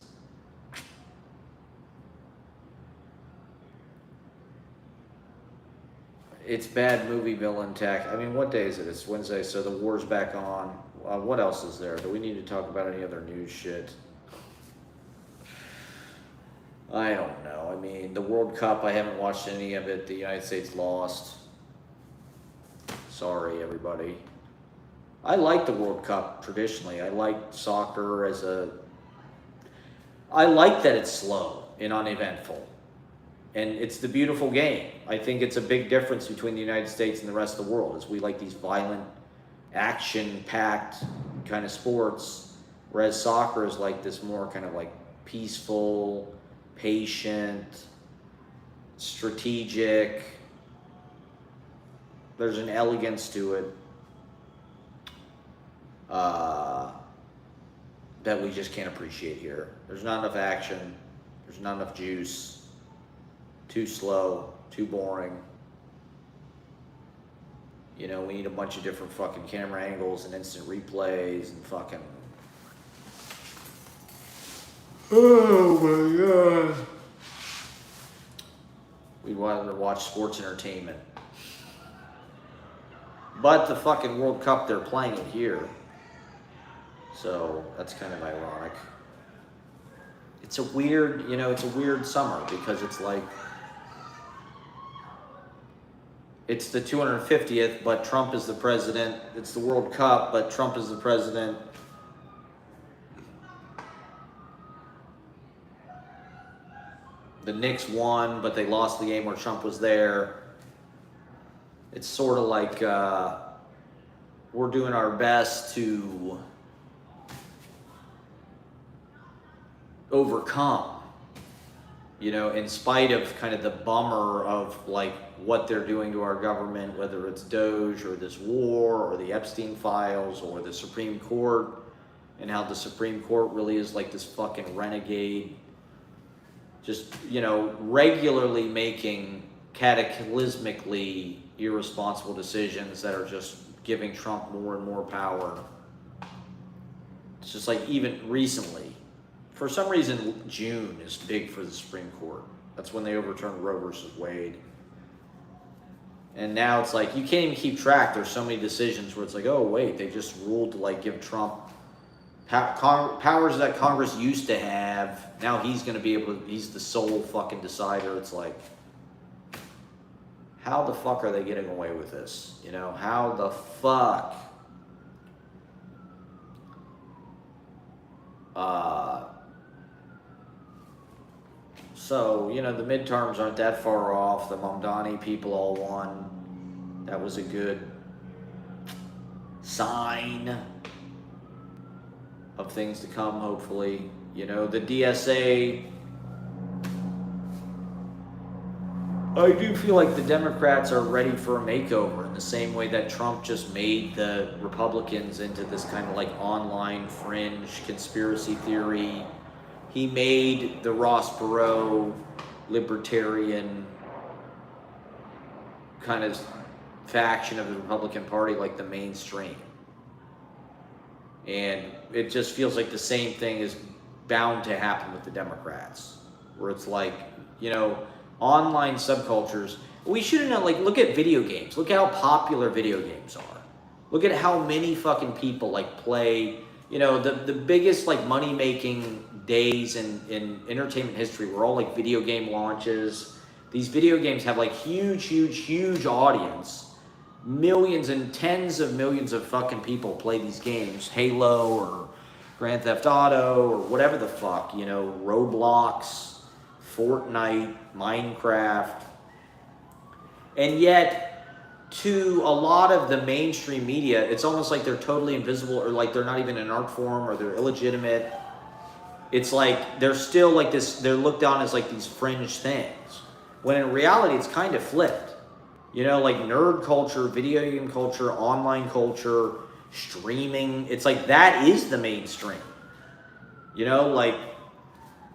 bad movie villain tech. I mean, what day is it? It's Wednesday, so the war's back on. What else is there? Do we need to talk about any other news shit? I don't know. I mean, the World Cup, I haven't watched any of it. The United States lost. Sorry, everybody. I like the World Cup traditionally. I like soccer I like that it's slow and uneventful. And it's the beautiful game. I think it's a big difference between the United States and the rest of the world, is we like these violent, action-packed kind of sports, whereas soccer is like this more kind of like peaceful, patient, strategic. There's an elegance to it that we just can't appreciate here. There's not enough action. There's not enough juice. Too slow. Too boring. You know, we need a bunch of different fucking camera angles and instant replays and fucking... Oh my God. We wanted to watch sports entertainment. But the fucking World Cup, they're playing it here. So that's kind of ironic. It's a weird summer because it's like, it's the 250th, but Trump is the president. It's the World Cup, but Trump is the president. The Knicks won, but they lost the game where Trump was there. It's sort of like we're doing our best to overcome, you know, in spite of kind of the bummer of like what they're doing to our government, whether it's Doge or this war or the Epstein files or the Supreme Court, and how the Supreme Court really is like this fucking renegade, just, you know, regularly making cataclysmically irresponsible decisions that are just giving Trump more and more power. It's just like even recently, for some reason, June is big for the Supreme Court. That's when they overturned Roe versus Wade. And now it's like, you can't even keep track. There's so many decisions where it's like, oh wait, they just ruled to like give Trump powers that Congress used to have. Now he's going to be able to, he's the sole fucking decider. It's like, how the fuck are they getting away with this? You know, how the fuck? So, you know, the midterms aren't that far off. The Mamdani people all won. That was a good sign of things to come, hopefully. You know, the DSA, I do feel like the Democrats are ready for a makeover in the same way that Trump just made the Republicans into this kind of like online fringe conspiracy theory. He made the Ross Perot libertarian kind of faction of the Republican Party like the mainstream. And it just feels like the same thing is bound to happen with the Democrats, where it's like, you know, online subcultures. We shouldn't have, like, look at video games. Look at how popular video games are. Look at how many fucking people like play, you know, the biggest like money making days in entertainment history were all like video game launches. These video games have like huge audience. Millions and tens of millions of fucking people play these games. Halo or Grand Theft Auto or whatever the fuck, you know, Roblox, Fortnite, Minecraft. And yet, to a lot of the mainstream media, it's almost like they're totally invisible, or like they're not even an art form, or they're illegitimate. It's like they're still like this, they're looked on as like these fringe things. When in reality, it's kind of flipped. You know, like nerd culture, video game culture, online culture, streaming. It's like that is the mainstream. You know, like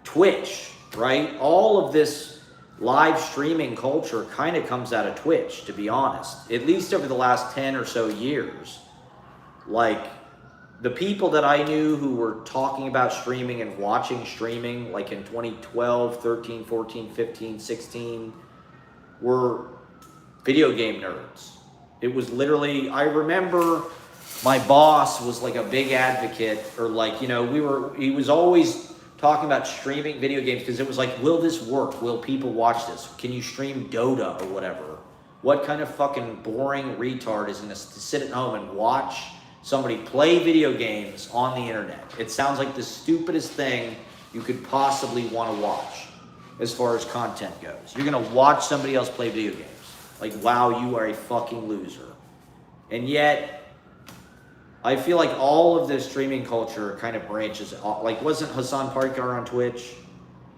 Twitch, right? All of this live streaming culture kind of comes out of Twitch, to be honest. At least over the last 10 or so years. Like, the people that I knew who were talking about streaming and watching streaming, like in 2012, 13, 14, 15, 16, were video game nerds. It was literally, I remember my boss was like a big advocate, or like, you know, he was always talking about streaming video games because it was like, will this work? Will people watch this? Can you stream Dota or whatever? What kind of fucking boring retard is going to sit at home and watch somebody play video games on the internet? It sounds like the stupidest thing you could possibly want to watch as far as content goes. You're going to watch somebody else play video games. Like, wow, you are a fucking loser. And yet, I feel like all of this streaming culture kind of branches off. Like, wasn't Hassan Parker on Twitch?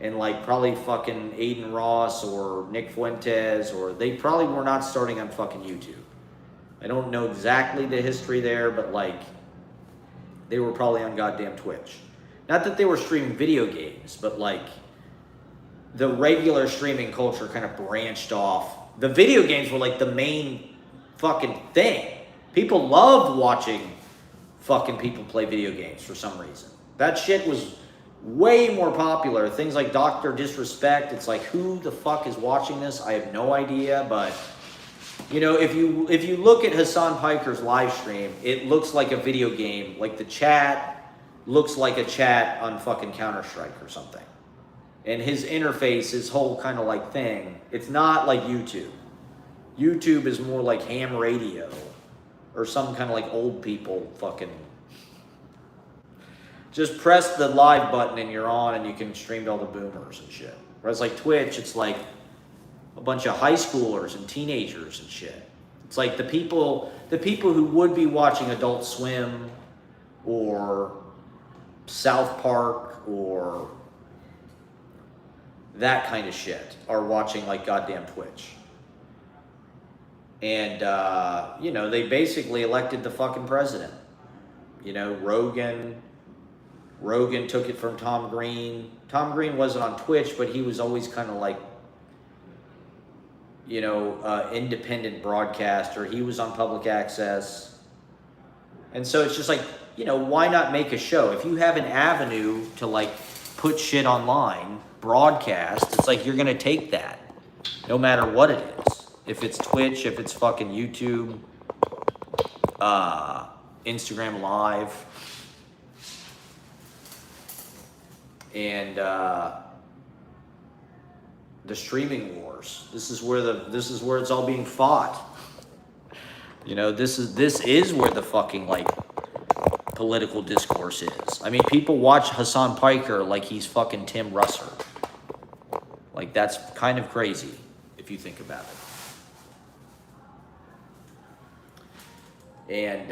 And like probably fucking Aiden Ross or Nick Fuentes, or they probably were not starting on fucking YouTube. I don't know exactly the history there, but like they were probably on goddamn Twitch. Not that they were streaming video games, but like the regular streaming culture kind of branched off. The video games were like the main fucking thing. People loved watching fucking people play video games for some reason. That shit was way more popular. Things like Dr. Disrespect, it's like, who the fuck is watching this? I have no idea, but you know, if you look at Hassan Piker's live stream, it looks like a video game. Like the chat looks like a chat on fucking Counter-Strike or something. And his interface, his whole kind of like thing, it's not like YouTube. YouTube is more like ham radio or some kind of like old people fucking. Just press the live button and you're on and you can stream to all the boomers and shit. Whereas like Twitch, it's like a bunch of high schoolers and teenagers and shit. It's like the people who would be watching Adult Swim or South Park or that kind of shit are watching like goddamn Twitch. And, you know, they basically elected the fucking president. You know, Rogan took it from Tom Green. Tom Green wasn't on Twitch, but he was always kind of like, you know, independent broadcaster. He was on public access. And so it's just like, you know, why not make a show? If you have an avenue to like put shit online, broadcast, it's like you're going to take that no matter what it is. If it's Twitch, if it's fucking YouTube, Instagram Live. And the streaming wars. This is where it's all being fought. You know, this is where the fucking like political discourse is. I mean, people watch Hassan Piker like he's fucking Tim Russer. Like, that's kind of crazy if you think about it. And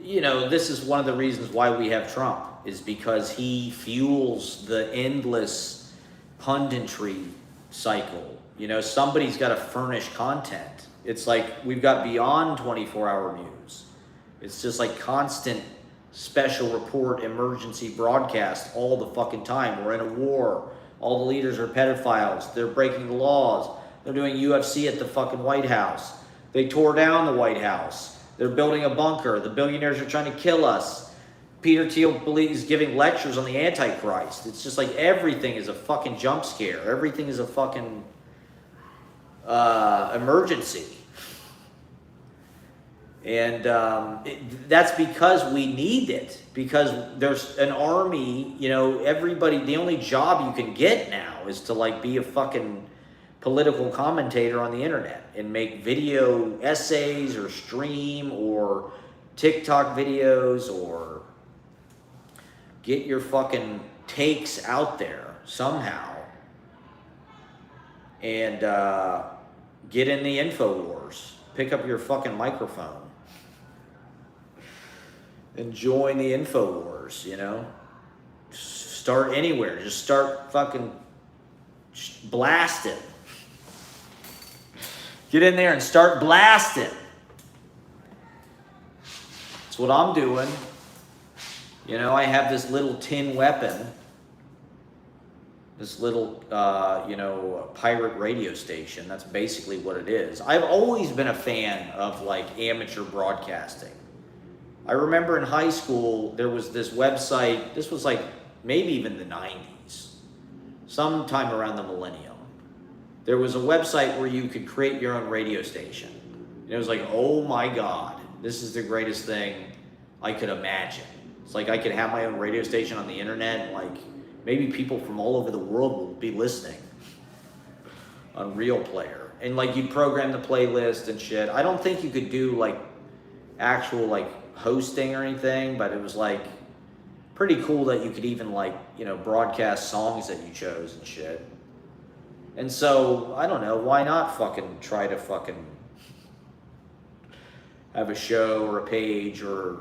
you know, this is one of the reasons why we have Trump, is because he fuels the endless punditry cycle. You know, somebody's got to furnish content. It's like we've got beyond 24-hour news. It's just like constant special report, emergency broadcast all the fucking time. We're in a war. All the leaders are pedophiles. They're breaking the laws. They're doing UFC at the fucking White House. They tore down the White House. They're building a bunker. The billionaires are trying to kill us. Peter Thiel believes giving lectures on the Antichrist. It's just like everything is a fucking jump scare. Everything is a fucking emergency. And that's because we need it. Because there's an army, you know, everybody, the only job you can get now is to like be a fucking political commentator on the internet and make video essays or stream or TikTok videos or get your fucking takes out there somehow. And get in the InfoWars. Pick up your fucking microphone and join the InfoWars, you know? Start anywhere. Just start fucking blasting. Get in there and start blasting. That's what I'm doing. You know, I have this little tin weapon. This little, you know, pirate radio station. That's basically what it is. I've always been a fan of, like, amateur broadcasting. I remember in high school, there was this website. This was, like, maybe even the 90s. Sometime around the millennium. There was a website where you could create your own radio station. And it was like, oh my God, this is the greatest thing I could imagine. It's like I could have my own radio station on the internet, and like maybe people from all over the world will be listening on Real Player. And like you'd program the playlist and shit. I don't think you could do like actual like hosting or anything, but it was like pretty cool that you could even like, you know, broadcast songs that you chose and shit. And so, I don't know, why not fucking try to fucking have a show or a page or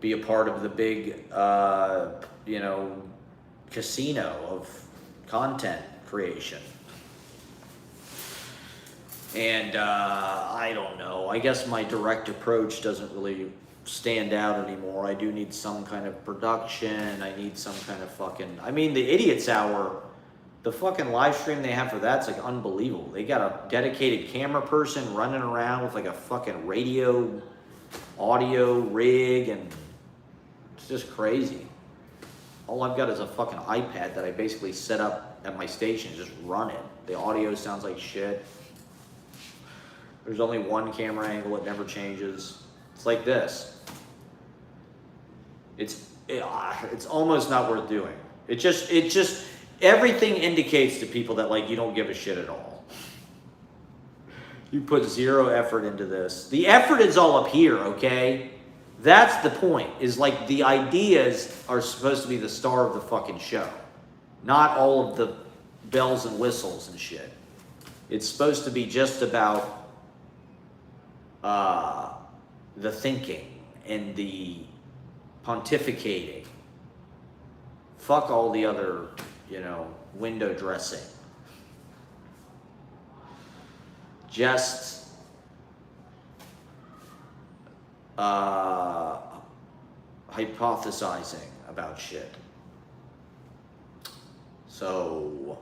be a part of the big, you know, casino of content creation. And I don't know, I guess my direct approach doesn't really stand out anymore. I do need some kind of production. I need some kind of fucking, I mean, the Idiot's Hour, the fucking live stream they have for that's like unbelievable. They got a dedicated camera person running around with like a fucking radio audio rig, and it's just crazy. All I've got is a fucking iPad that I basically set up at my station, just run it. The audio sounds like shit. There's only one camera angle, it never changes. It's like this. It's almost not worth doing. It just everything indicates to people that like you don't give a shit at all. You put zero effort into this. The effort is all up here, okay? That's the point. Is like the ideas are supposed to be the star of the fucking show, not all of the bells and whistles and shit. It's supposed to be just about the thinking and the pontificating. Fuck all the other, you know, window dressing. Just hypothesizing about shit. So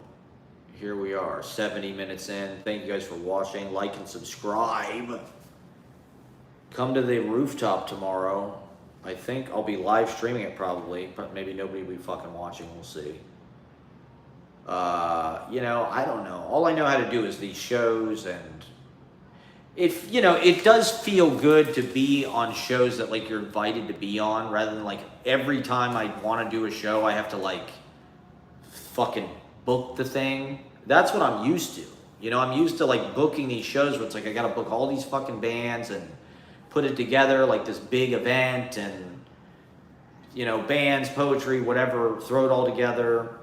here we are, 70 minutes in. Thank you guys for watching. Like and subscribe. Come to the rooftop tomorrow. I think I'll be live streaming it probably, but maybe nobody will be fucking watching. We'll see. You know, I don't know. All I know how to do is these shows, and it does feel good to be on shows that like you're invited to be on, rather than like every time I want to do a show, I have to like fucking book the thing. That's what I'm used to. I'm used to like booking these shows where it's like I gotta book all these fucking bands and put it together like this big event, and bands, poetry, whatever, throw it all together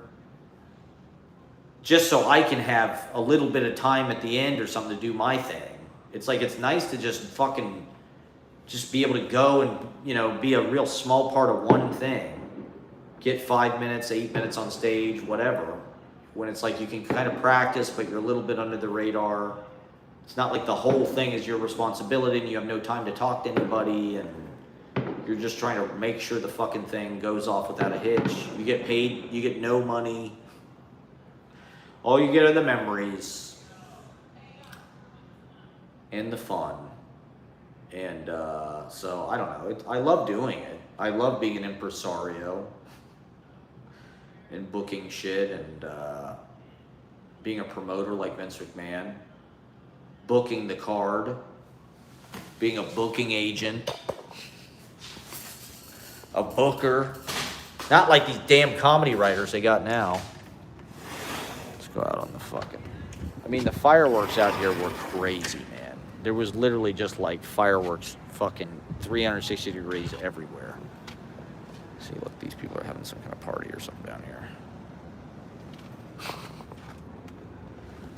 just so I can have a little bit of time at the end or something to do my thing. It's like, it's nice to just be able to go and, be a real small part of one thing. Get 5 minutes, 8 minutes on stage, whatever. When it's like you can kind of practice, but you're a little bit under the radar. It's not like the whole thing is your responsibility and you have no time to talk to anybody, and you're just trying to make sure the fucking thing goes off without a hitch. You get paid, you get no money. All you get are the memories and the fun. And so, I don't know. I love doing it. I love being an impresario and booking shit, and being a promoter like Vince McMahon. Booking the card. Being a booking agent. A booker. Not like these damn comedy writers they got now. Let's go out on the fucking... the fireworks out here were crazy, man. There was literally just like fireworks fucking 360 degrees everywhere. See, look, these people are having some kind of party or something down here.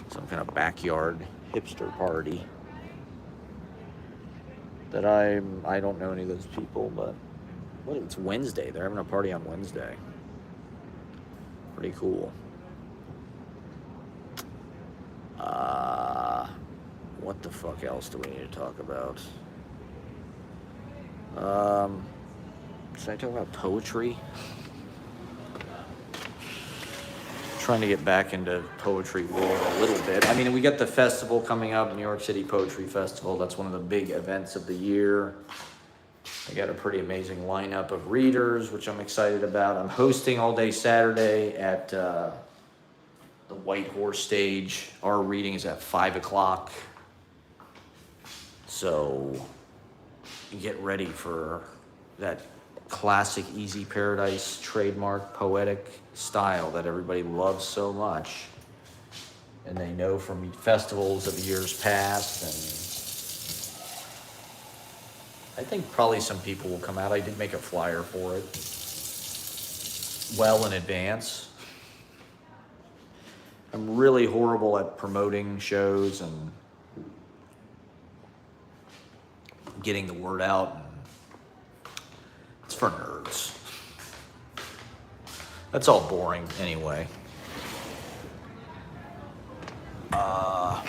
Some kind of backyard hipster party. That I don't know any of those people, but it's Wednesday. They're having a party on Wednesday. Pretty cool. What the fuck else do we need to talk about? Should I talk about poetry? Trying to get back into poetry world a little bit. We got the festival coming up, New York City Poetry Festival. That's one of the big events of the year. I got a pretty amazing lineup of readers, which I'm excited about. I'm hosting all day Saturday at the White Horse stage. Our reading is at 5 o'clock. So get ready for that classic Easy Paradise trademark poetic style that everybody loves so much. And they know from festivals of years past. And I think probably some people will come out. I did make a flyer for it well in advance. I'm really horrible at promoting shows and getting the word out. It's for nerds. That's all boring anyway. Let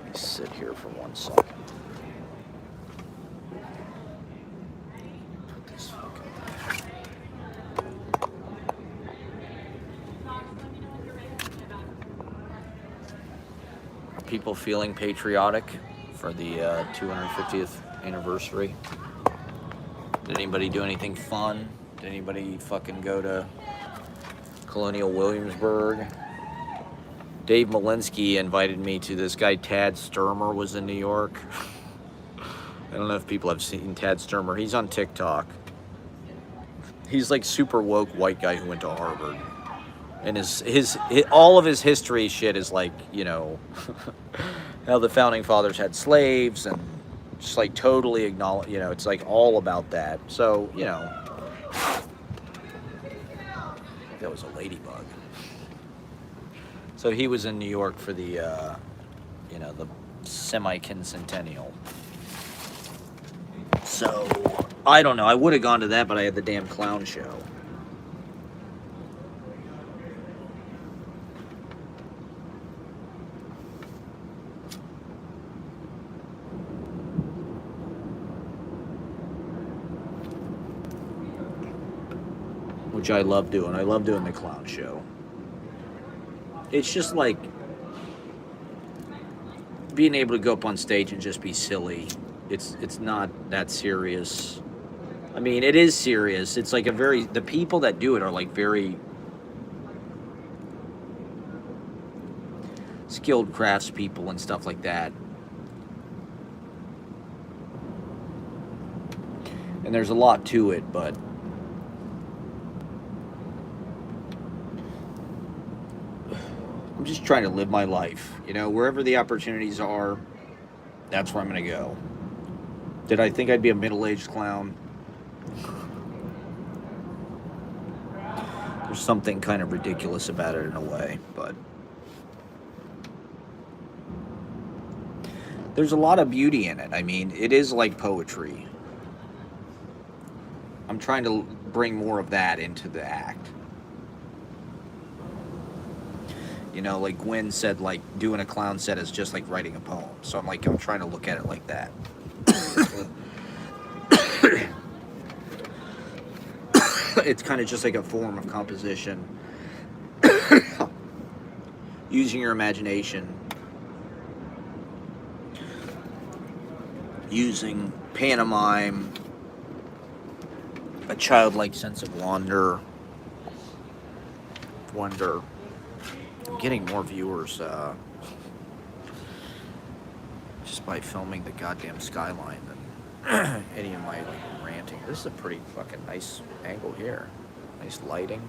me sit here for 1 second. Put this Are people feeling patriotic for the 250th anniversary? Did anybody do anything fun? Did anybody fucking go to Colonial Williamsburg? Dave Malinsky invited me to this guy, Tad Sturmer, was in New York. I don't know if people have seen Tad Sturmer. He's on TikTok. He's like super woke white guy who went to Harvard. And his all of his history shit is like, how the founding fathers had slaves and just like totally acknowledge, it's like all about that. So, that was a ladybug. So he was in New York for the, the semi-quincentennial. So, I don't know. I would have gone to that, but I had the damn clown show. Which I love doing. I love doing the clown show. It's just like being able to go up on stage and just be silly. It's not that serious. It is serious. It's like the people that do it are like very, skilled craftspeople and stuff like that. And there's a lot to it, but I'm just trying to live my life. You know, wherever the opportunities are, that's where I'm going to go. Did I think I'd be a middle-aged clown? There's something kind of ridiculous about it in a way, but there's a lot of beauty in it. I mean, it is like poetry. I'm trying to bring more of that into the act. You know, like Gwen said, like doing a clown set is just like writing a poem. So I'm trying to look at it like that. It's kind of just like a form of composition. Using your imagination. Using pantomime. A childlike sense of wonder. I'm getting more viewers just by filming the goddamn skyline than any of my ranting. This is a pretty fucking nice angle here. Nice lighting.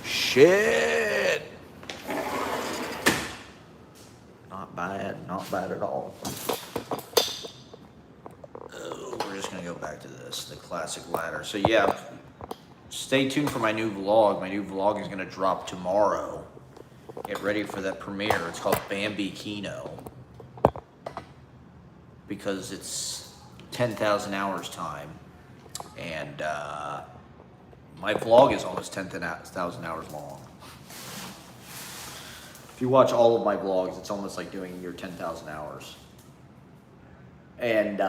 Shit. Not bad at all. We're just gonna go back to this, the classic ladder. So yeah, stay tuned for my new vlog. My new vlog is gonna drop tomorrow. Get ready for that premiere. It's called Bambi Kino. Because it's 10,000 hours time. And my vlog is almost 10,000 hours long. If you watch all of my vlogs, it's almost like doing your 10,000 hours. And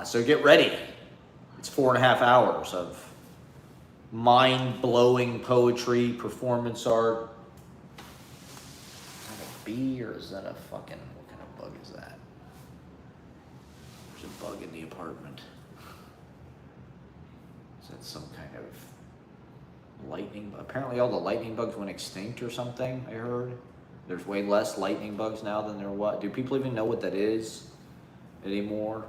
so get ready. It's 4.5 hours of mind-blowing poetry, performance art. Is that a bee or is that a fucking, what kind of bug is that? There's a bug in the apartment. Is that some kind of lightning? Apparently all the lightning bugs went extinct or something, I heard. There's way less lightning bugs now than there was. Do people even know what that is anymore?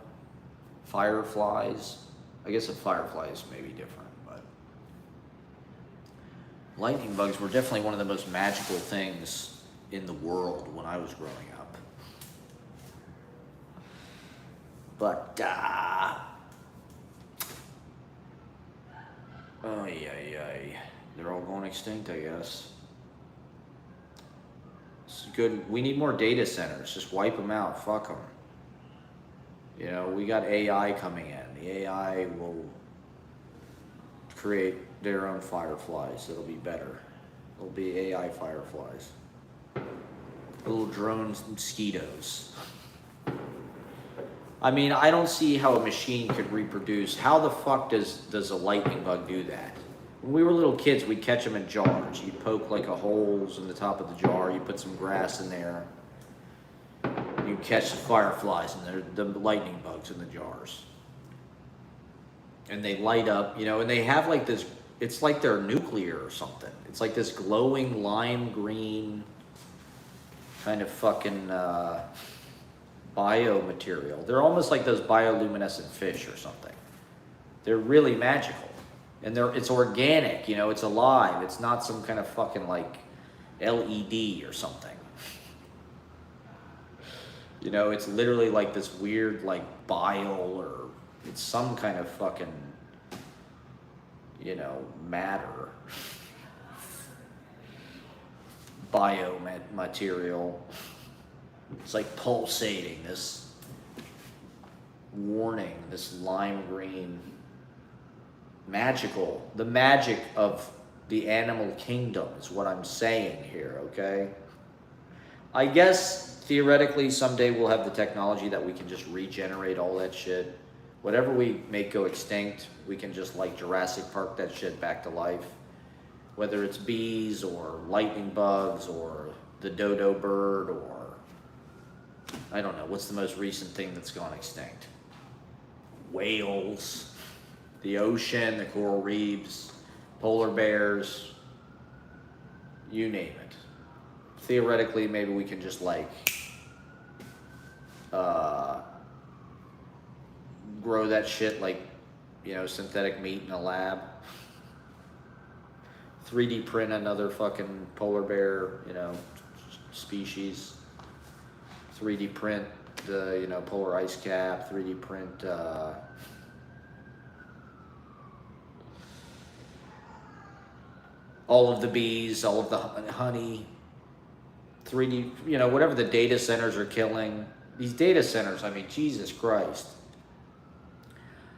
Fireflies? I guess a firefly is maybe different, but lightning bugs were definitely one of the most magical things in the world when I was growing up. But, they're all going extinct, I guess. It's good. We need more data centers. Just wipe them out. Fuck them. You know, we got AI coming in. The AI will create their own fireflies. It'll be better. It'll be AI fireflies. Little drone mosquitoes. I mean, I don't see how a machine could reproduce. How the fuck does a lightning bug do that? When we were little kids, we'd catch them in jars. You'd poke like a holes in the top of the jar. You put some grass in there. You catch the fireflies and the lightning bugs in the jars. And they light up, you know, and they have like this, it's like they're nuclear or something. It's like this glowing lime green kind of fucking biomaterial. They're almost like those bioluminescent fish or something. They're really magical. And it's organic, you know, it's alive. It's not some kind of fucking like LED or something. You know, it's literally like this weird like bile or it's some kind of fucking, you know, matter. Biomaterial. It's like pulsating, this warning, this lime green. Magical. The magic of the animal kingdom is what I'm saying here, okay? I guess theoretically someday we'll have the technology that we can just regenerate all that shit. Whatever we make go extinct, we can just like Jurassic Park that shit back to life. Whether it's bees or lightning bugs or the dodo bird or I don't know, what's the most recent thing that's gone extinct? Whales. The ocean, the coral reefs, polar bears, you name it. theoretically, maybe we can just like grow that shit like, you know, synthetic meat in a lab. 3D print another fucking polar bear, you know, species. 3D print the, you know, polar ice cap. 3D print all of the bees, all of the honey. 3D, you know, whatever the data centers are killing. These data centers, I mean, Jesus Christ.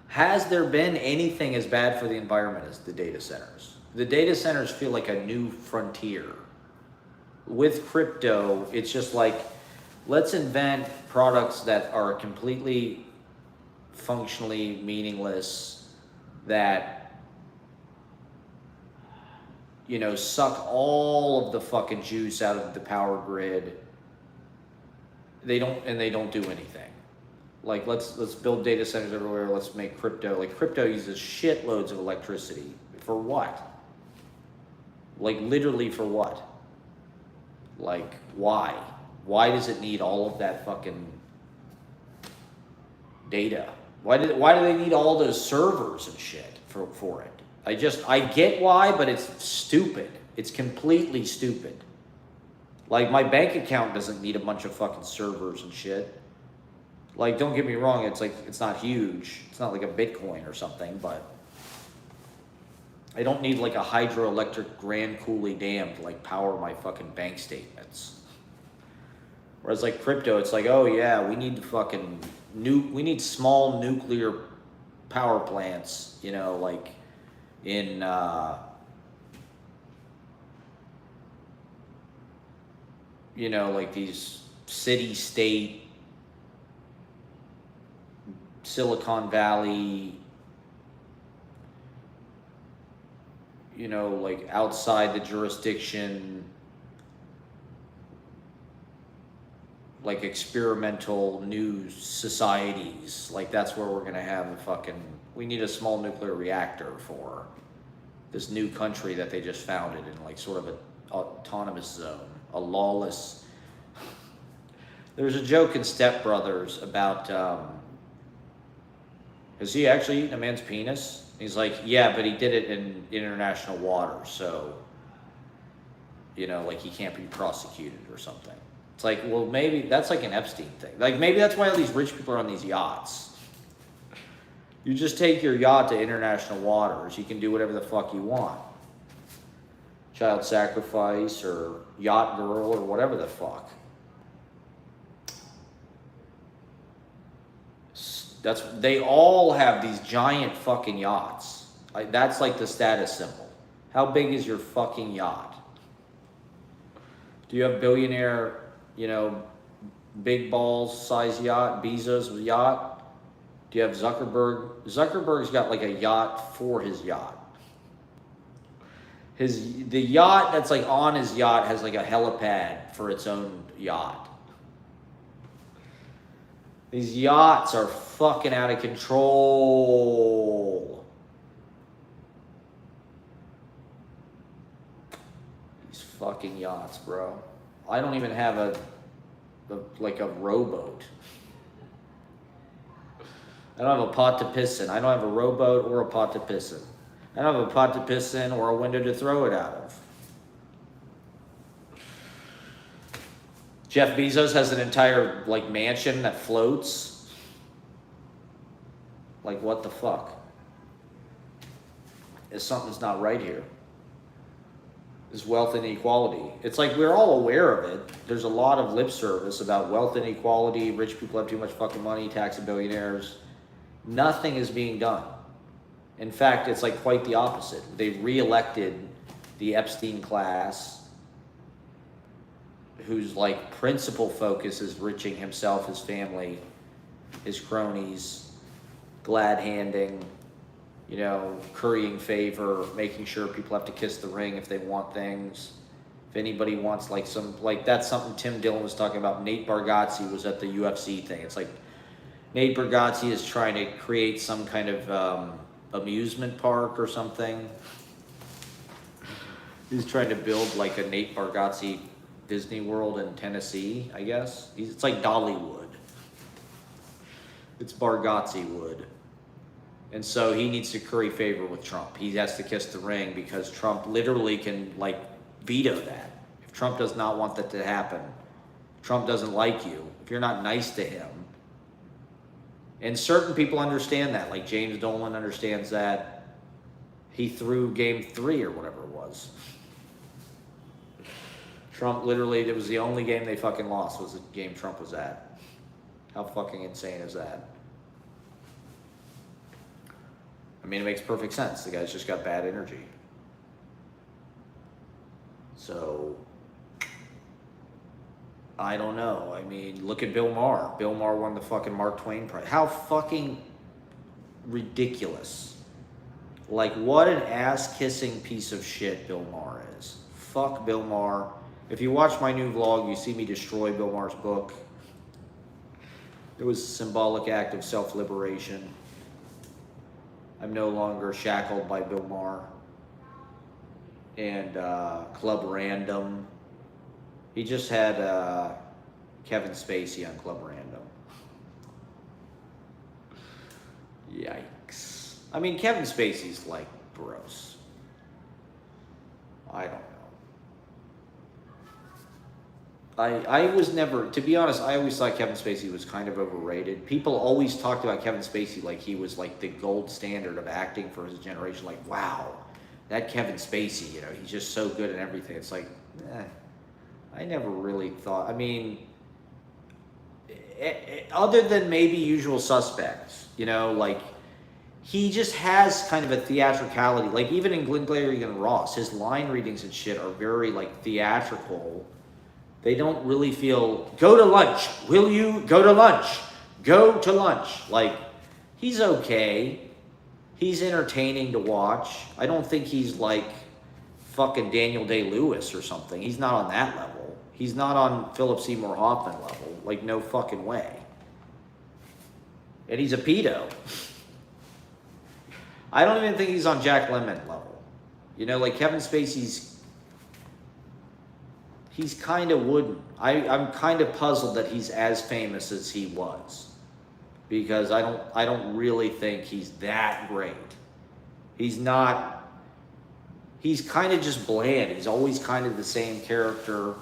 Has there been anything as bad for the environment as the data centers? The data centers feel like a new frontier. With crypto, it's just like, let's invent products that are completely functionally meaningless, that, you know, suck all of the fucking juice out of the power grid. They don't do anything. Like, let's build data centers everywhere. Let's make crypto. Like, crypto uses shitloads of electricity. For what? Like, literally for what? Like, why? Why does it need all of that fucking data? Why do they need all those servers and shit for it? I get why, but it's stupid. It's completely stupid. Like, my bank account doesn't need a bunch of fucking servers and shit. Like, don't get me wrong, it's like, it's not huge. It's not like a Bitcoin or something, but I don't need like a hydroelectric Grand Coulee Dam to like power my fucking bank statements. Whereas like crypto, it's like, oh yeah, we need fucking we need small nuclear power plants, you know, like in you know, like these city-state, Silicon Valley, you know, like outside the jurisdiction, like experimental new societies. Like, that's where we're gonna have a fucking, we need a small nuclear reactor for this new country that they just founded in like sort of an autonomous zone, a lawless. There's a joke in Step Brothers about, has he actually eaten a man's penis? He's like, yeah, but he did it in international waters, so, you know, like he can't be prosecuted or something. It's like, well, maybe that's like an Epstein thing. Like, maybe that's why all these rich people are on these yachts. You just take your yacht to international waters. You can do whatever the fuck you want. Child sacrifice or yacht girl or whatever the fuck. They all have these giant fucking yachts. That's like the status symbol. How big is your fucking yacht? Do you have billionaire, you know, big balls size yacht, Bezos yacht? Do you have Zuckerberg? Zuckerberg's got like a yacht for his yacht. The yacht that's like on his yacht has like a helipad for its own yacht. These yachts are fucking out of control. These fucking yachts, bro. I don't even have a rowboat. I don't have a pot to piss in. I don't have a rowboat or a pot to piss in. I don't have a pot to piss in or a window to throw it out of. Jeff Bezos has an entire like mansion that floats. Like, what the fuck? Something's not right here. Is wealth inequality. It's like we're all aware of it. There's a lot of lip service about wealth inequality, rich people have too much fucking money, taxing billionaires. Nothing is being done. In fact, it's like quite the opposite. They re-elected the Epstein class, whose like principal focus is enriching himself, his family, his cronies, glad-handing, you know, currying favor, making sure people have to kiss the ring if they want things. If anybody wants like that's something Tim Dillon was talking about. Nate Bargatze was at the UFC thing. It's like Nate Bargatze is trying to create some kind of amusement park or something. He's trying to build like a Nate Bargatze Disney World in Tennessee, I guess. It's like Dollywood. It's Bargatze Wood. And so he needs to curry favor with Trump. He has to kiss the ring because Trump literally can, like, veto that. If Trump does not want that to happen, Trump doesn't like you, if you're not nice to him, and certain people understand that, like James Dolan understands that. He threw game 3 or whatever it was. Trump literally, it was the only game they fucking lost was the game Trump was at. How fucking insane is that? I mean, it makes perfect sense. The guy's just got bad energy. So, I don't know. I mean, look at Bill Maher. Bill Maher won the fucking Mark Twain Prize. How fucking ridiculous. Like, what an ass-kissing piece of shit Bill Maher is. Fuck Bill Maher. If you watch my new vlog, you see me destroy Bill Maher's book. It was a symbolic act of self-liberation. I'm no longer shackled by Bill Maher. And Club Random. He just had Kevin Spacey on Club Random. Yikes. I mean, Kevin Spacey's like gross. I don't know. I was never, to be honest, I always thought Kevin Spacey was kind of overrated. People always talked about Kevin Spacey like he was like the gold standard of acting for his generation. Like, wow, that Kevin Spacey, you know, he's just so good at everything. It's like, I never really thought, I mean, other than maybe Usual Suspects, you know, like, he just has kind of a theatricality. Like, even in Glengarry Glen Ross, his line readings and shit are very, like, theatrical. They don't really feel, go to lunch. Will you go to lunch? Go to lunch. Like, he's okay. He's entertaining to watch. I don't think he's like fucking Daniel Day-Lewis or something. He's not on that level. He's not on Philip Seymour Hoffman level. Like, no fucking way. And he's a pedo. I don't even think he's on Jack Lemmon level. You know, like Kevin Spacey's, he's kind of wooden. I'm kind of puzzled that he's as famous as he was, because I don't really think he's that great. He's not. He's kind of just bland. He's always kind of the same character.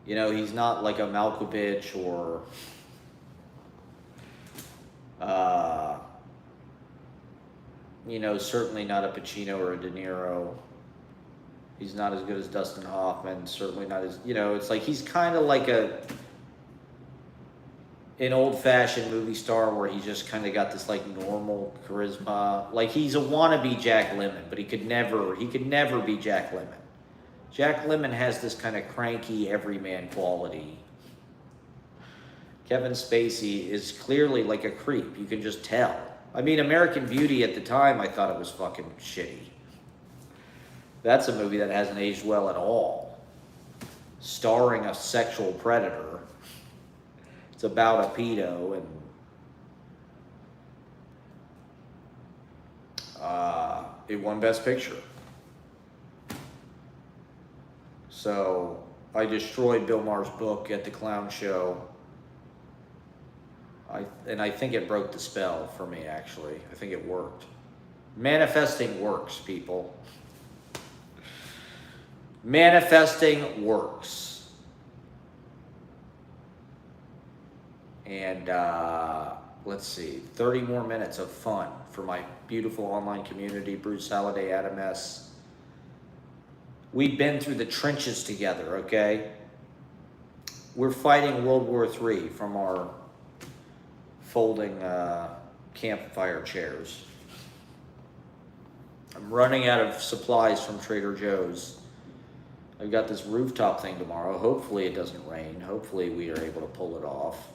You know, he's not like a Malkovich or you know, certainly not a Pacino or a De Niro. He's not as good as Dustin Hoffman, certainly not as, you know, it's like he's kind of like an old-fashioned movie star where he just kind of got this like normal charisma. Like, he's a wannabe Jack Lemmon, but he could never be Jack Lemmon. Jack Lemmon has this kind of cranky everyman quality. Kevin Spacey is clearly like a creep. You can just tell. I mean, American Beauty at the time, I thought it was fucking shitty. That's a movie that hasn't aged well at all. Starring a sexual predator. It's about a pedo, and it won Best Picture. So I destroyed Bill Maher's book at the clown show. I think it broke the spell for me, actually. I think it worked. Manifesting works, people. Manifesting works. And let's see, 30 more minutes of fun for my beautiful online community, Bruce Halliday, Adam S. We've been through the trenches together, okay? We're fighting World War III from our folding campfire chairs. I'm running out of supplies from Trader Joe's. I've got this rooftop thing tomorrow. Hopefully it doesn't rain. Hopefully we are able to pull it off.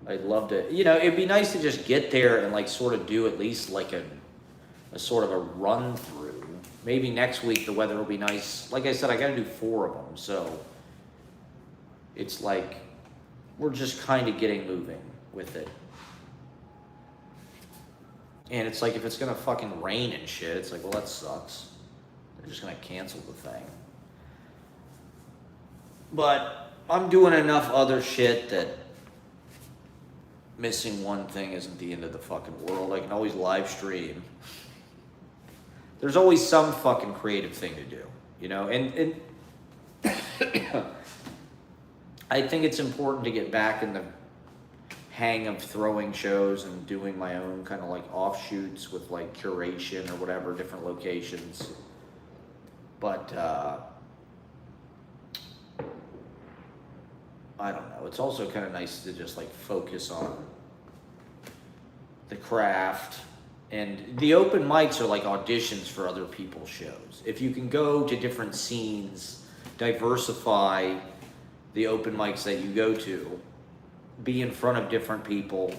I'd love to, you know, it'd be nice to just get there and like sort of do at least like a sort of a run through. Maybe next week the weather will be nice. Like I said, I got to do 4 of them. So it's like we're just kind of getting moving with it. And it's like, if it's going to fucking rain and shit, it's like, well, that sucks. They're just going to cancel the thing. But I'm doing enough other shit that missing one thing isn't the end of the fucking world. I can always live stream. There's always some fucking creative thing to do, you know? And I think it's important to get back in the hang of throwing shows and doing my own kind of like offshoots with like curation or whatever, different locations. But I don't know. It's also kind of nice to just like focus on the craft. And the open mics are like auditions for other people's shows. If you can go to different scenes, diversify the open mics that you go to, be in front of different people.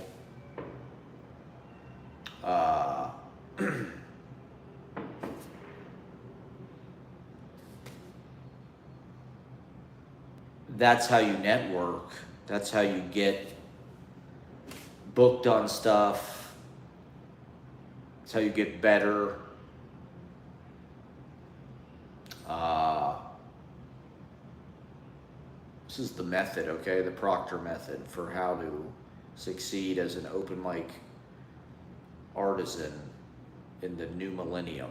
That's how you network. That's how you get booked on stuff. That's how you get better. This is the method, okay? The Proctor method for how to succeed as an open mic artisan in the new millennium.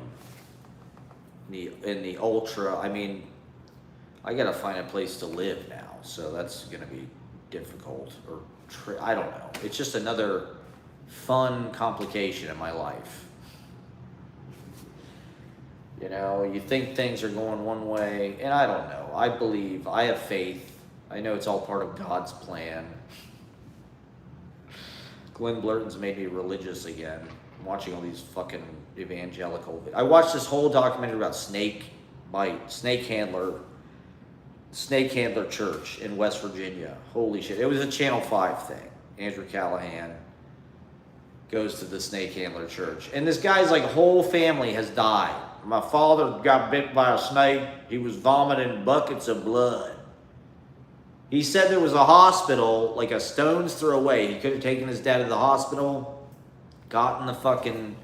In the ultra, I mean, I gotta find a place to live now, so that's gonna be difficult. Or I don't know. It's just another fun complication in my life. You know, you think things are going one way, and I don't know. I believe, I have faith. I know it's all part of God's plan. Glenn Blurton's made me religious again. I'm watching all these fucking evangelical. I watched this whole documentary about Snake Handler Church in West Virginia. Holy shit. It was a Channel 5 thing. Andrew Callahan goes to the Snake Handler Church. And this guy's like whole family has died. My father got bit by a snake. He was vomiting buckets of blood. He said there was a hospital like a stone's throw away. He could have taken his dad to the hospital, gotten the fucking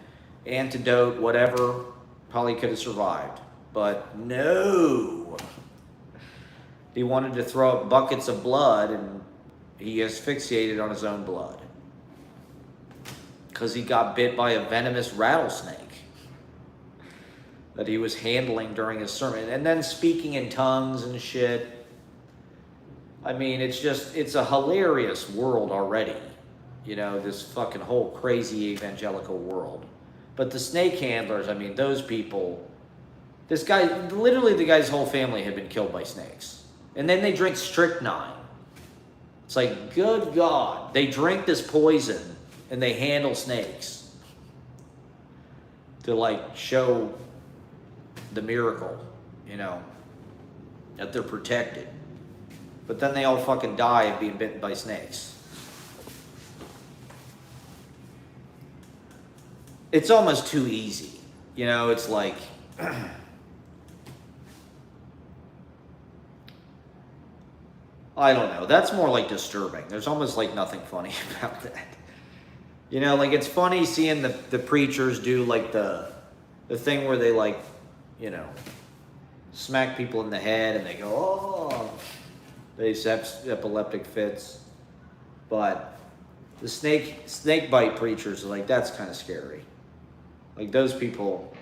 antidote, whatever. Probably could have survived. But no. He wanted to throw up buckets of blood, and he asphyxiated on his own blood. Because he got bit by a venomous rattlesnake that he was handling during his sermon. And then speaking in tongues and shit. I mean, it's a hilarious world already. You know, this fucking whole crazy evangelical world. But the snake handlers, I mean, those people, this guy, literally the guy's whole family had been killed by snakes. And then they drink strychnine. It's like, good God. They drink this poison and they handle snakes to like show the miracle, you know, that they're protected. But then they all fucking die of being bitten by snakes. It's almost too easy. You know, it's like... I don't know. That's more like disturbing. There's almost like nothing funny about that. You know, like it's funny seeing the preachers do like the thing where they like, you know, smack people in the head and they go, oh... They have epileptic fits. But the snake bite preachers are like, that's kind of scary. Like those people,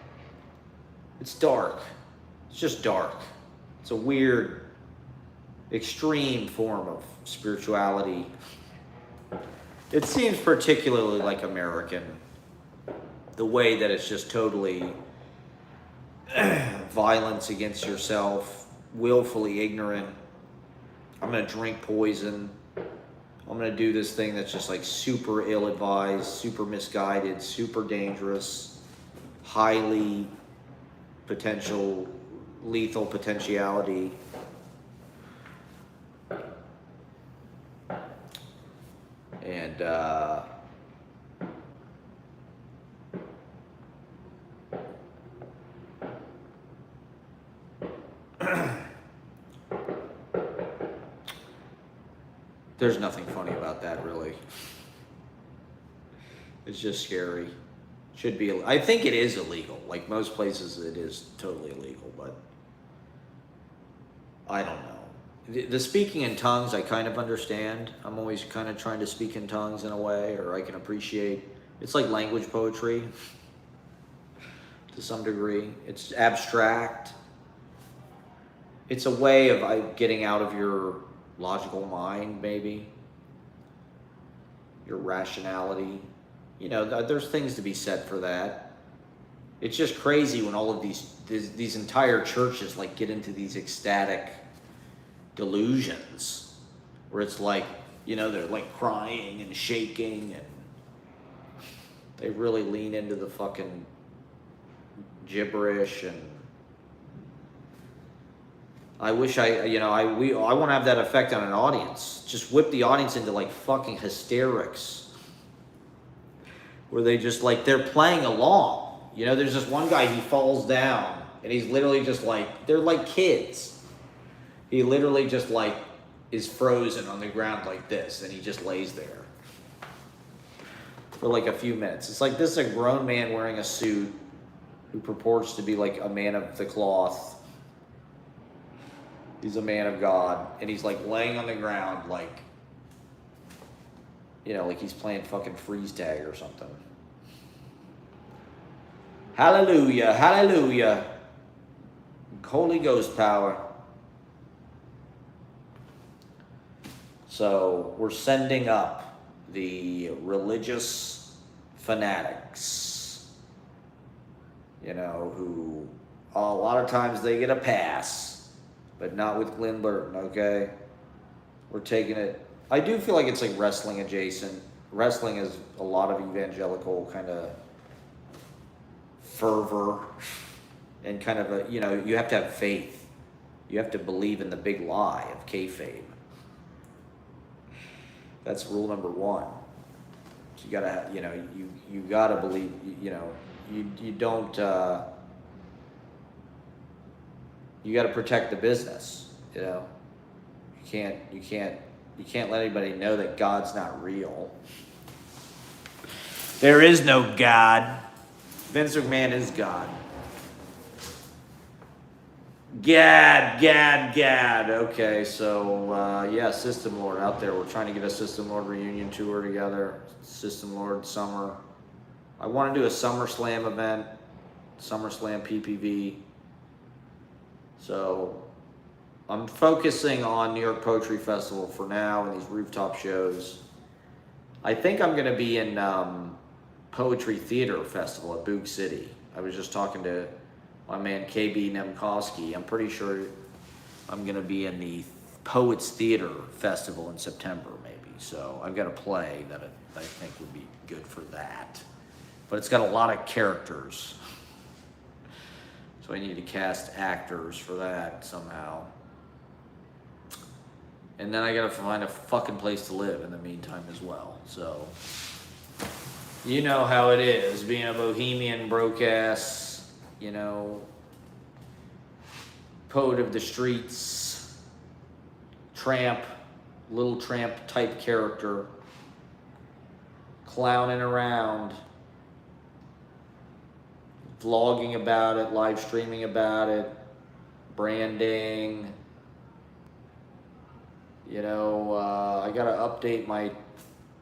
it's dark. It's just dark. It's a weird, extreme form of spirituality. It seems particularly like American. The way that it's just totally violence against yourself, willfully ignorant. I'm going to drink poison. I'm going to do this thing that's just like super ill-advised, super misguided, super dangerous, highly lethal potentiality. And, there's nothing funny about that, really. It's just scary. Should be. I think it is illegal. Like most places, it is totally illegal. But I don't know. the speaking in tongues, I kind of understand. I'm always kind of trying to speak in tongues in a way, or I can appreciate. It's like language poetry to some degree. It's abstract. It's a way of getting out of your logical mind, maybe. Your rationality. You know, there's things to be said for that. It's just crazy when all of these entire churches like get into these ecstatic delusions where it's like, you know, they're like crying and shaking and they really lean into the fucking gibberish. And I wish I want to have that effect on an audience. Just whip the audience into like fucking hysterics where they just like, they're playing along. You know, there's this one guy, he falls down and he's literally just like, they're like kids. He literally just like is frozen on the ground like this and he just lays there for like a few minutes. It's like, this is a grown man wearing a suit who purports to be like a man of the cloth. He's a man of God and he's like laying on the ground like, you know, like he's playing fucking freeze tag or something. Hallelujah, hallelujah. Holy Ghost power. So we're sending up the religious fanatics, you know, who a lot of times they get a pass, but not with Glenn Burton, okay? We're taking it. I do feel like it's like wrestling adjacent. Wrestling is a lot of evangelical kind of fervor and kind of a, you know, you have to have faith. You have to believe in the big lie of kayfabe. That's rule number one. You gotta, you know, you gotta believe, you know, you don't, you gotta protect the business, you know. You can't let anybody know that God's not real. There is no God. Vince McMahon is God. Gad. Okay, so yeah, System Lord out there. We're trying to get a System Lord reunion tour together. System Lord Summer. I want to do a SummerSlam event, SummerSlam PPV. So I'm focusing on New York Poetry Festival for now and these rooftop shows. I think I'm going to be in Poetry Theater Festival at Boog City. I was just talking to my man KB Nemkowski. I'm pretty sure I'm going to be in the Poets Theater Festival in September, maybe. So I've got a play that I think would be good for that. But it's got a lot of characters. So I need to cast actors for that somehow. And then I got to find a fucking place to live in the meantime as well. So you know how it is, being a bohemian, broke-ass, you know, poet of the streets, tramp, little tramp type character, clowning around, vlogging about it, live streaming about it, branding. You know, I gotta update my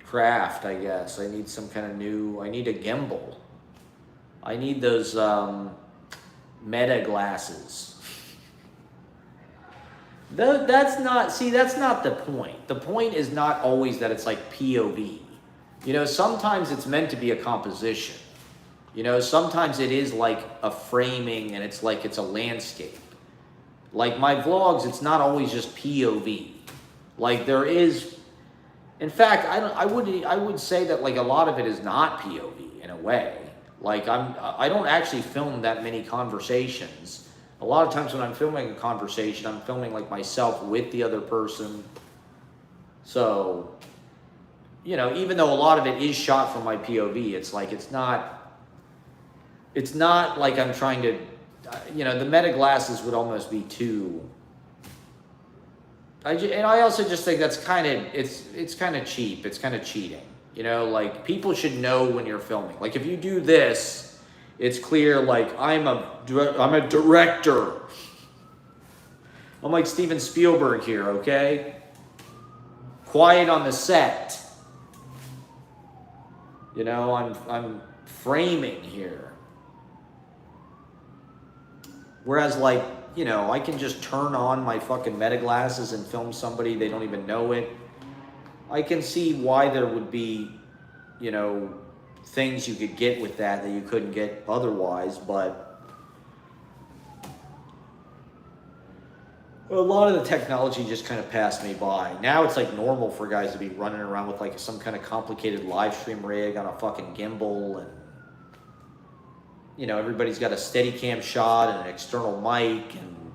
craft, I guess. I need some kind of I need a gimbal. I need those meta glasses. That's not the point. The point is not always that it's like POV. You know, sometimes it's meant to be a composition. You know, sometimes it is like a framing and it's like it's a landscape. Like my vlogs, it's not always just POV. Like there is, in fact, I would say that like a lot of it is not POV in a way. Like I don't actually film that many conversations. A lot of times when I'm filming a conversation, I'm filming like myself with the other person. So, you know, even though a lot of it is shot from my POV, it's like it's not like I'm trying to, you know, the meta glasses would almost be too. And I also just think that's kind of, it's kind of cheap. It's kind of cheating. You know, like people should know when you're filming. Like if you do this, it's clear like I'm a director. I'm like Steven Spielberg here, okay? Quiet on the set. You know, I'm framing here. Whereas, like, you know, I can just turn on my fucking meta glasses and film somebody, they don't even know it. I can see why there would be, you know, things you could get with that you couldn't get otherwise, but a lot of the technology just kind of passed me by. Now it's like normal for guys to be running around with like some kind of complicated live stream rig on a fucking gimbal, and you know, everybody's got a Steadicam shot and an external mic, and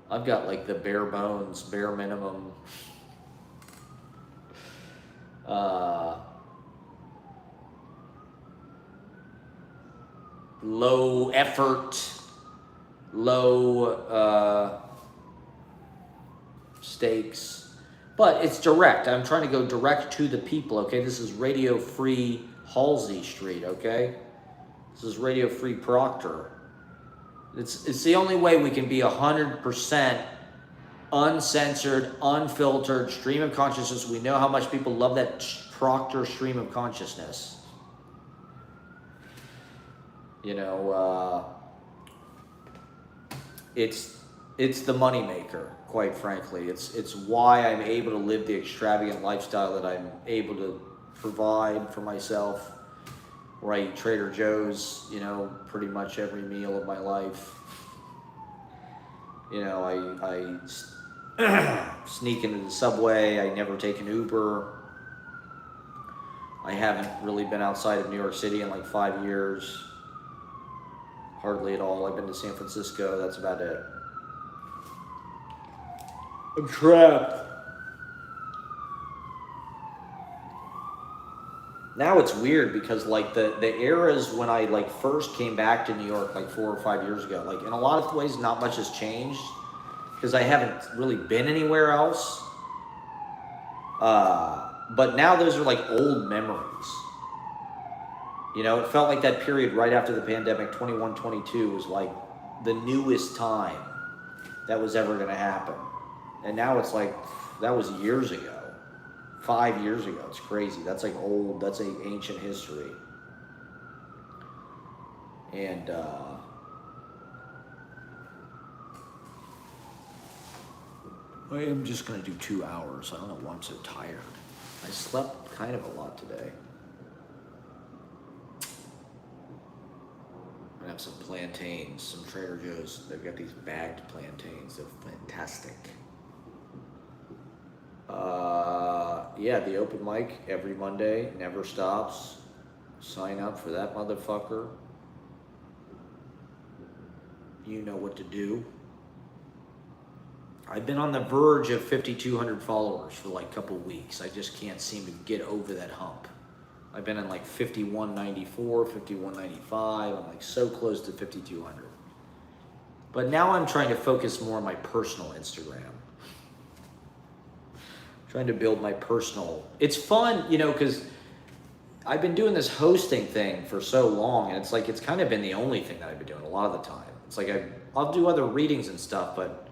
I've got like the bare bones, bare minimum low effort, low stakes, but it's direct. I'm trying to go direct to the people, okay? This is Radio Free Halsey Street, okay? This is Radio Free Proctor. It's the only way we can be 100% uncensored, unfiltered stream of consciousness. We know how much people love that Proctor stream of consciousness. You know, it's the moneymaker, quite frankly. It's why I'm able to live the extravagant lifestyle that I'm able to provide for myself, where I eat Trader Joe's, you know, pretty much every meal of my life. You know, I sneak into the subway. I never take an Uber. I haven't really been outside of New York City in like 5 years. Hardly at all. I've been to San Francisco. That's about it. I'm trapped. Now it's weird because like the eras when I like first came back to New York like 4 or 5 years ago, like in a lot of ways not much has changed because I haven't really been anywhere else. But now those are like old memories. You know, it felt like that period right after the pandemic, 21, 22 was like the newest time that was ever going to happen. And now it's like, that was years ago. 5 years ago. It's crazy. That's like old. That's like ancient history. And I am just going to do 2 hours. I don't know why I'm so tired. I slept kind of a lot today. I'm gonna have some plantains, some Trader Joe's. They've got these bagged plantains. They're fantastic. Yeah, the open mic every Monday, never stops. Sign up for that motherfucker. You know what to do. I've been on the verge of 5,200 followers for like a couple weeks. I just can't seem to get over that hump. I've been in like 5,194, 5,195. I'm like so close to 5,200. But now I'm trying to focus more on my personal Instagram. Trying to build my personal. It's fun, you know, because I've been doing this hosting thing for so long, and it's like it's kind of been the only thing that I've been doing a lot of the time. It's like I'll do other readings and stuff, but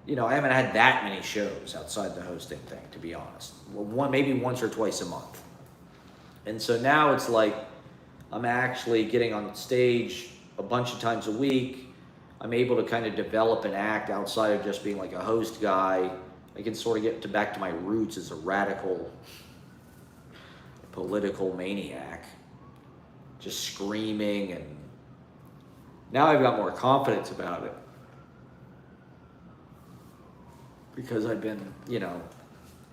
you know, I haven't had that many shows outside the hosting thing, to be honest. Well, maybe once or twice a month. And so now it's like I'm actually getting on stage a bunch of times a week. I'm able to kind of develop an act outside of just being like a host guy. I can sort of get back to my roots as a radical political maniac, just screaming, and now I've got more confidence about it because I've been, you know,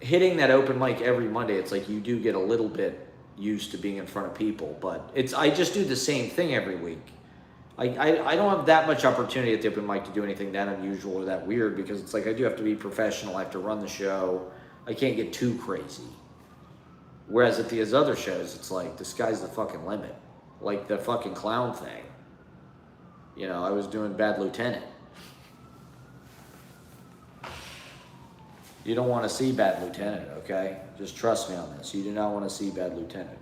hitting that open mic every Monday. It's like you do get a little bit used to being in front of people, but I just do the same thing every week. I don't have that much opportunity at the open mic to do anything that unusual or that weird because it's like I do have to be professional. I have to run the show. I can't get too crazy. Whereas at these other shows, it's like the sky's the fucking limit. Like the fucking clown thing. You know, I was doing Bad Lieutenant. You don't want to see Bad Lieutenant, okay? Just trust me on this. You do not want to see Bad Lieutenant.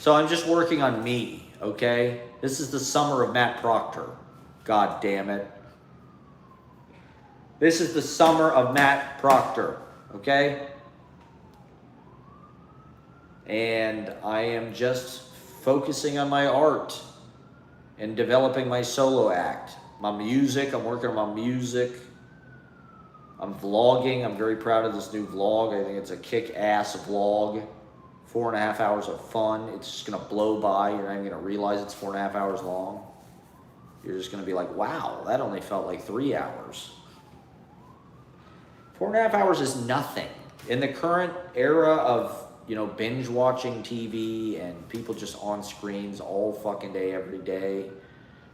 So I'm just working on me. okay? This is the summer of Matt Proctor. God damn it. This is the summer of Matt Proctor, okay? And I am just focusing on my art and developing my solo act. My music, I'm working on my music. I'm vlogging. I'm very proud of this new vlog. I think it's a kick-ass vlog. 4.5 hours of fun. It's just gonna blow by. You're not even gonna realize it's 4.5 hours long. You're just gonna be like, wow, that only felt like 3 hours. 4.5 hours is nothing. In the current era of, binge watching TV and people just on screens all fucking day, every day,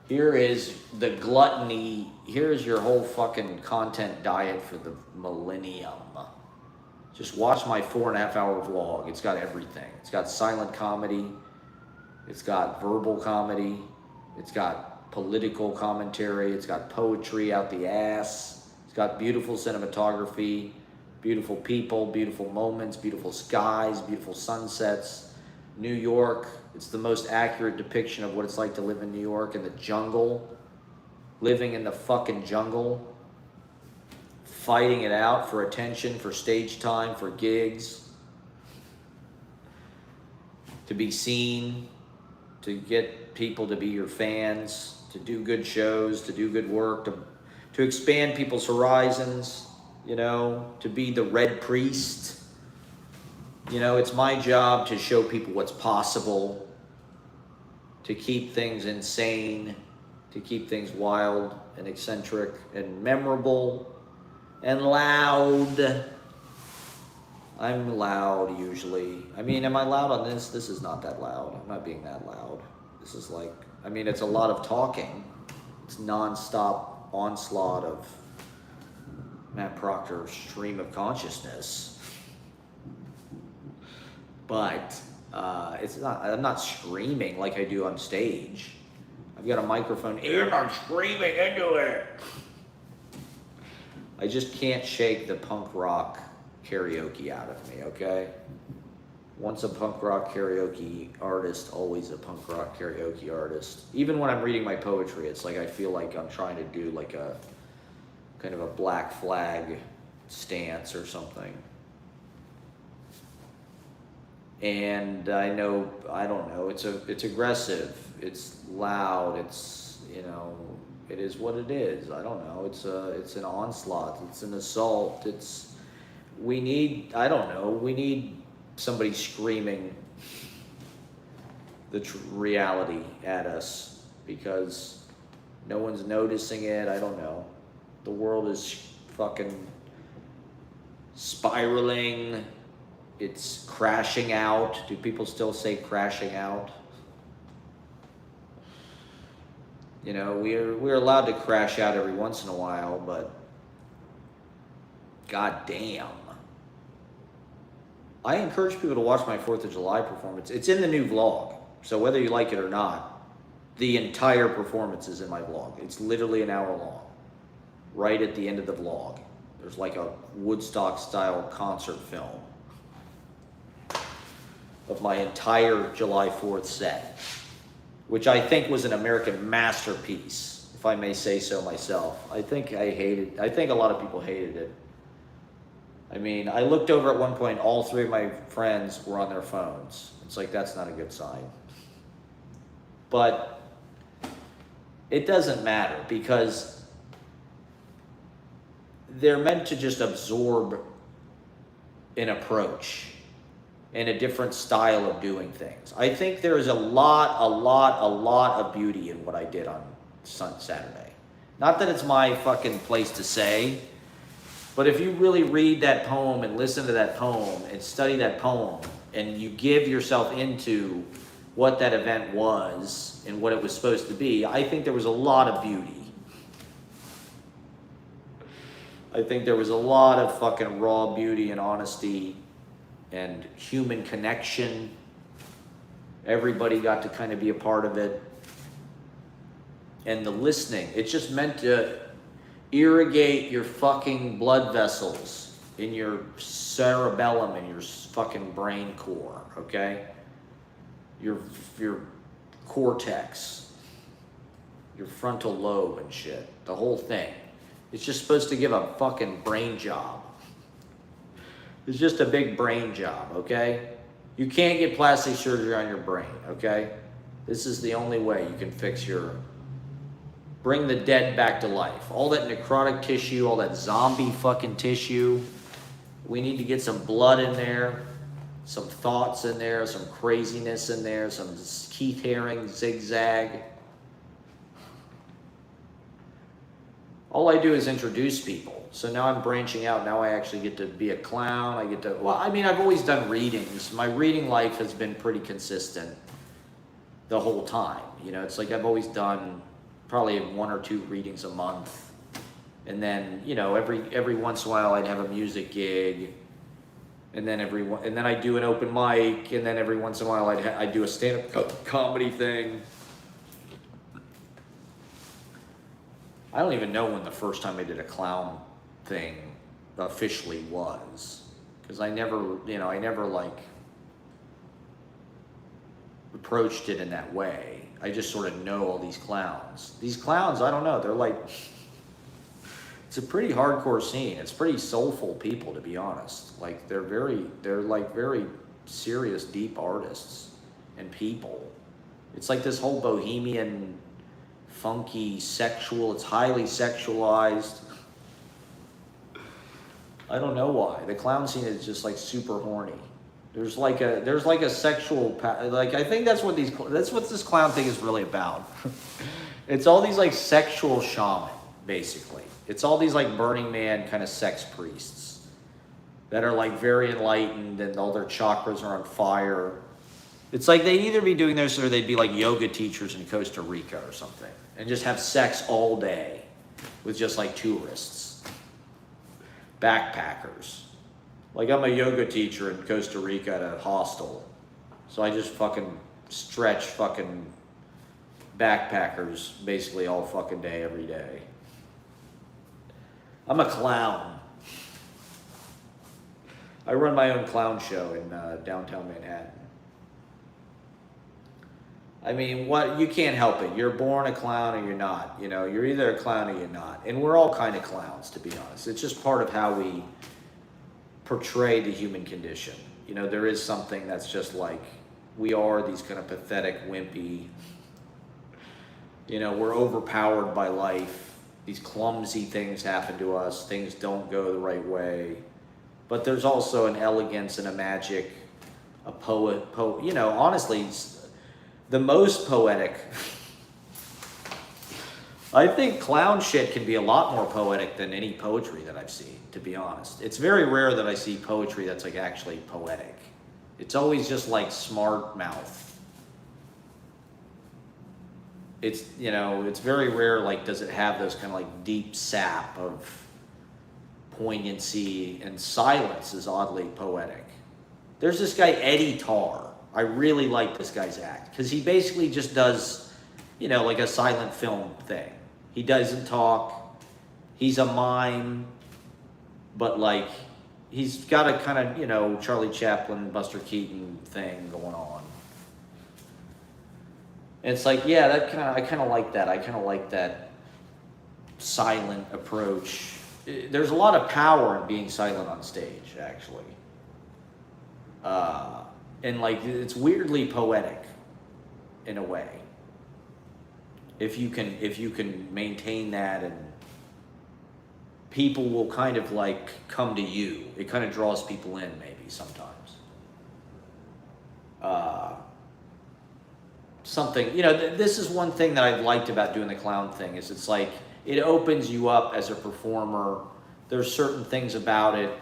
here is the gluttony. Here is your whole fucking content diet for the millennium. Just watch my 4.5 hour vlog. It's got everything. It's got silent comedy. It's got verbal comedy. It's got political commentary. It's got poetry out the ass. It's got beautiful cinematography, beautiful people, beautiful moments, beautiful skies, beautiful sunsets. New York, it's the most accurate depiction of what it's like to live in New York, in the jungle, living in the fucking jungle, fighting it out for attention, for stage time, for gigs, to be seen, to get people to be your fans, to do good shows, to do good work, to expand people's horizons, to be the Red Priest. It's my job to show people what's possible, to keep things insane, to keep things wild and eccentric and memorable and loud. I'm loud usually. Am I loud on this? This is not that loud. I'm not being that loud. This is it's a lot of talking. It's non-stop onslaught of Matt Proctor stream of consciousness. But I'm not screaming like I do on stage. I've got a microphone and I'm screaming into it. I just can't shake the punk rock karaoke out of me, okay? Once a punk rock karaoke artist, always a punk rock karaoke artist. Even when I'm reading my poetry, it's like I feel like I'm trying to do like a kind of a Black Flag stance or something. And I don't know, it's aggressive, it's loud, it's, it is what it is. I don't know, it's an onslaught, it's an assault, we need somebody screaming the reality at us because no one's noticing it. I don't know. The world is fucking spiraling. It's crashing out. Do people still say crashing out? We're allowed to crash out every once in a while, but god damn. I encourage people to watch my 4th of July performance. It's in the new vlog. So whether you like it or not, the entire performance is in my vlog. It's literally an hour long. Right at the end of the vlog, there's like a Woodstock style concert film of my entire July 4th set, which I think was an American masterpiece, if I may say so myself. I think a lot of people hated it. I looked over at one point, all 3 of my friends were on their phones. It's like, that's not a good sign. But it doesn't matter because they're meant to just absorb an approach and a different style of doing things. I think there is a lot of beauty in what I did on Saturday. Not that it's my fucking place to say, but if you really read that poem and listen to that poem and study that poem and you give yourself into what that event was and what it was supposed to be, I think there was a lot of beauty. I think there was a lot of fucking raw beauty and honesty and human connection. Everybody got to kind of be a part of it. And the listening, it's just meant to irrigate your fucking blood vessels in your cerebellum and your fucking brain core, okay? Your cortex, your frontal lobe and shit, the whole thing. It's just supposed to give a fucking brain job. It's just a big brain job, okay? You can't get plastic surgery on your brain, okay? This is the only way you can fix bring the dead back to life. All that necrotic tissue, all that zombie fucking tissue. We need to get some blood in there, some thoughts in there, some craziness in there, some Keith Haring zigzag. All I do is introduce people. So now I'm branching out. Now I actually get to be a clown. I get to, well, I mean, I've always done readings. My reading life has been pretty consistent the whole time. You know, it's like I've always done probably 1 or 2 readings a month. And then, you know, every once in a while I'd have a music gig. And then I do an open mic. And then every once in a while I'd do a stand-up comedy thing. I don't even know when the first time I did a clown thing officially was. Because I never like approached it in that way. I just sort of know all these clowns. These clowns, I don't know, they're like, it's a pretty hardcore scene. It's pretty soulful people, to be honest. Like they're like very serious, deep artists and people. It's like this whole bohemian, funky, sexual, it's highly sexualized. I don't know why. The clown scene is just like super horny. There's like a sexual, like I think that's what this clown thing is really about. It's all these like sexual shaman, basically. It's all these like Burning Man kind of sex priests that are like very enlightened and all their chakras are on fire. It's like they'd either be doing this or they'd be like yoga teachers in Costa Rica or something and just have sex all day with just like tourists, backpackers. Like I'm a yoga teacher in Costa Rica at a hostel. So I just fucking stretch fucking backpackers basically all fucking day, every day. I'm a clown. I run my own clown show in downtown Manhattan. I mean, you can't help it. You're born a clown or you're not. You know, you're either a clown or you're not. And we're all kind of clowns, to be honest. It's just part of how we portray the human condition. You know, there is something that's just like, we are these kind of pathetic, wimpy, you know, we're overpowered by life. These clumsy things happen to us. Things don't go the right way. But there's also an elegance and a magic, a poet, you know, honestly, the most poetic. I think clown shit can be a lot more poetic than any poetry that I've seen, to be honest. It's very rare that I see poetry that's like actually poetic. It's always just like smart mouth. It's, you know, it's very rare, like, does it have those kind of like deep sap of poignancy, and silence is oddly poetic. There's this guy, Eddie Tarr. I really like this guy's act because he basically just does, you know, like a silent film thing. He doesn't talk. He's a mime, but like he's got a kind of, you know, Charlie Chaplin, Buster Keaton thing going on. And it's like, yeah, I kind of like that. I kind of like that silent approach. There's a lot of power in being silent on stage, actually. And like, it's weirdly poetic in a way. If you can maintain that, and people will kind of like come to you. It kind of draws people in maybe sometimes. Something, you know, this is one thing that I've liked about doing the clown thing is it's like, it opens you up as a performer. There's certain things about it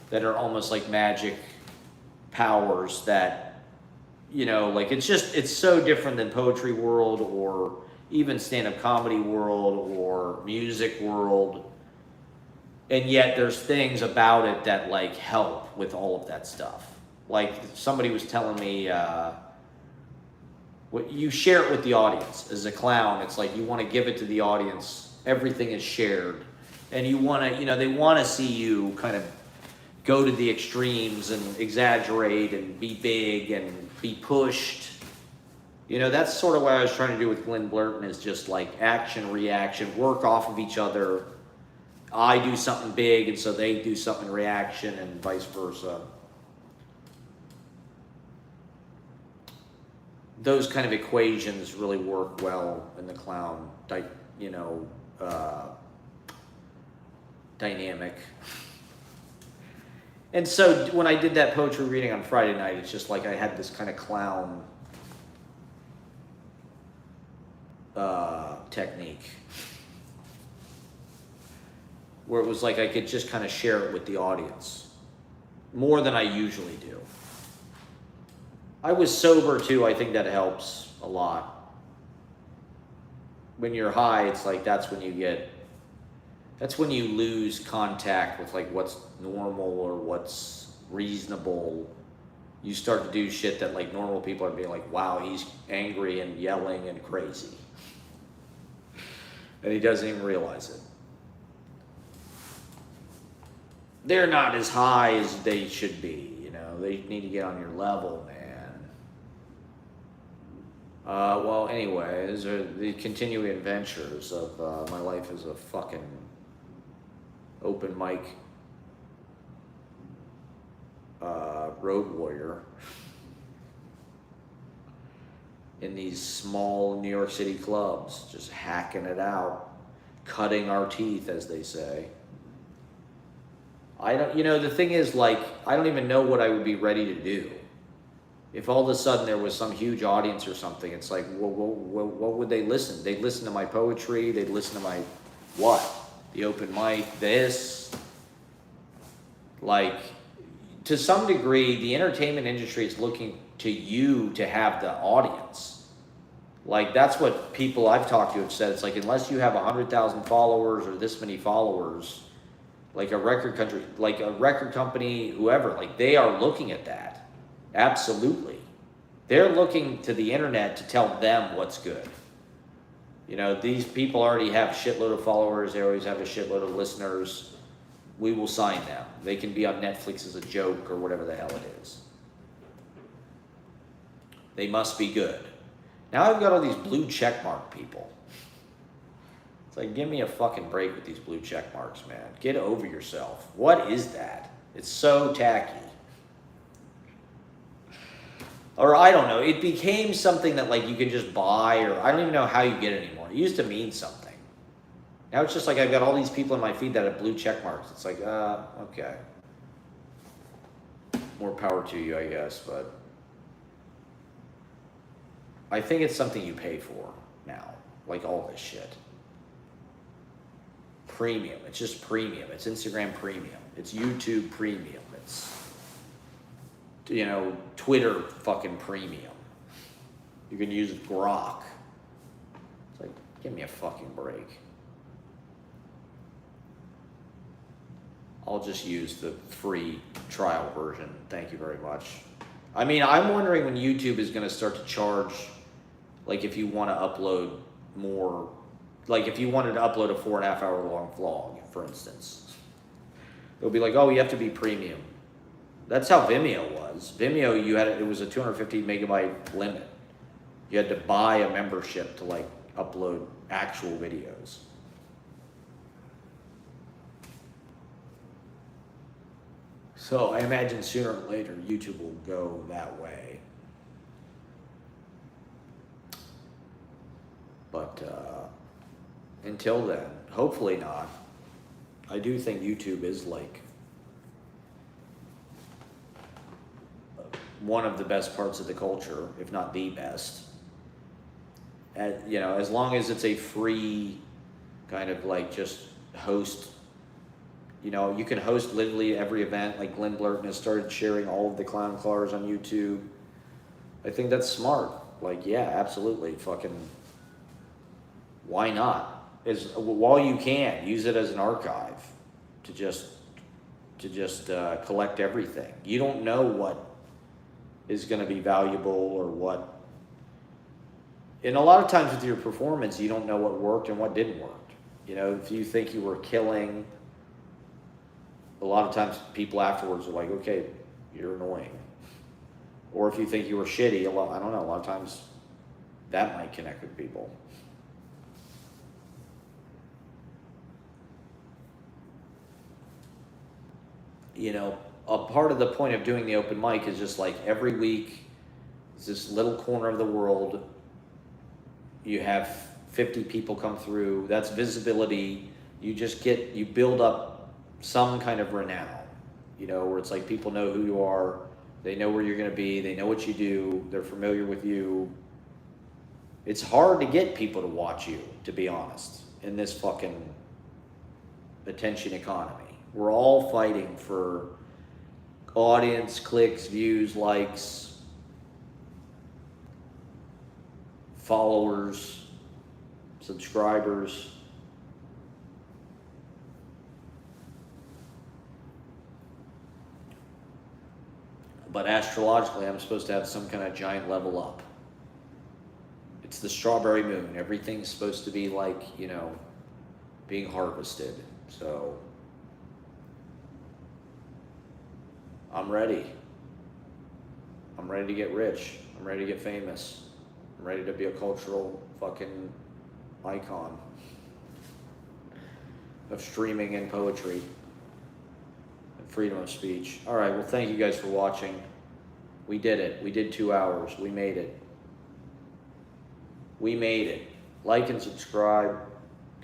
that are almost like magic powers that, you know, like it's so different than poetry world or even stand-up comedy world or music world. And yet there's things about it that like help with all of that stuff. Like somebody was telling me, what you share it with the audience. As a clown, it's like you want to give it to the audience. Everything is shared. And you want to, you know, they want to see you kind of go to the extremes and exaggerate and be big and be pushed You know, that's sort of what I was trying to do with Glenn Blurton, is just like action, reaction, work off of each other. I do something big, and so they do something in reaction, and vice versa. Those kind of equations really work well in the clown, dynamic. And so when I did that poetry reading on Friday night, it's just like I had this kind of clown technique, where it was like I could just kind of share it with the audience more than I usually do. I was sober too. I think that helps a lot. When you're high, it's like that's when you lose contact with like what's normal or what's reasonable. You start to do shit that like normal people are being like, wow, he's angry and yelling and crazy. And he doesn't even realize it. They're not as high as they should be, you know. They need to get on your level, man. Well, anyway, these are the continuing adventures of my life as a fucking open mic road warrior in these small New York City clubs, just hacking it out, cutting our teeth, as they say. The thing is, like, I don't even know what I would be ready to do. If all of a sudden there was some huge audience or something, it's like, what would they listen? They'd listen to my poetry, they'd listen to my, what? The open mic, this. Like, to some degree, the entertainment industry is looking to you to have the audience. Like, that's what people I've talked to have said. It's like, unless you have 100,000 followers or this many followers, like a record company, whoever, like, they are looking at that. Absolutely. They're looking to the internet to tell them what's good. You know, these people already have a shitload of followers. They always have a shitload of listeners. We will sign them. They can be on Netflix as a joke or whatever the hell it is. They must be good. Now I've got all these blue checkmark people. It's like, give me a fucking break with these blue check marks, man. Get over yourself. What is that? It's so tacky. Or I don't know. It became something that like you can just buy, or I don't even know how you get it anymore. It used to mean something. Now it's just like I've got all these people in my feed that have blue check marks. It's like, okay. More power to you, I guess, but I think it's something you pay for now. Like all this shit. Premium. It's just premium. It's Instagram premium. It's YouTube premium. It's, you know, Twitter fucking premium. You can use Grok. It's like, give me a fucking break. I'll just use the free trial version. Thank you very much. I mean, I'm wondering when YouTube is going to start to charge, like if you want to upload more, like if you wanted to upload a 4.5 hour long vlog, for instance. It'll be like, oh, you have to be premium. That's how Vimeo was. Vimeo, it was a 250 megabyte limit. You had to buy a membership to like upload actual videos. So I imagine sooner or later YouTube will go that way. But until then, hopefully not. I do think YouTube is like one of the best parts of the culture, if not the best. As long as it's a free kind of like just host. You can host literally every event. Like Glenn Blurton has started sharing all of the clown cars on YouTube. I think that's smart. Like, yeah, absolutely. Fucking, why not? While you can, use it as an archive to just collect everything. You don't know what is going to be valuable or what. And a lot of times with your performance, you don't know what worked and what didn't work. If you think you were killing, a lot of times people afterwards are like, okay, you're annoying. Or if you think you were shitty, I don't know, a lot of times That might connect with people. You know, a part of the point of doing the open mic is just like every week is this little corner of the world. You have 50 people come through. That's visibility. You build up some kind of renown, you know, where it's like people know who you are. They know where you're going to be. They know what you do. They're familiar with you. It's hard to get people to watch you, to be honest, in this fucking attention economy. We're all fighting for audience, clicks, views, likes, followers, subscribers. But astrologically, I'm supposed to have some kind of giant level up. It's the strawberry moon. Everything's supposed to be like, you know, being harvested. So I'm ready. I'm ready to get rich. I'm ready to get famous. I'm ready to be a cultural fucking icon of streaming and poetry and freedom of speech. All right, well, thank you guys for watching. We did it. We did 2 hours. We made it. We made it. Like and subscribe.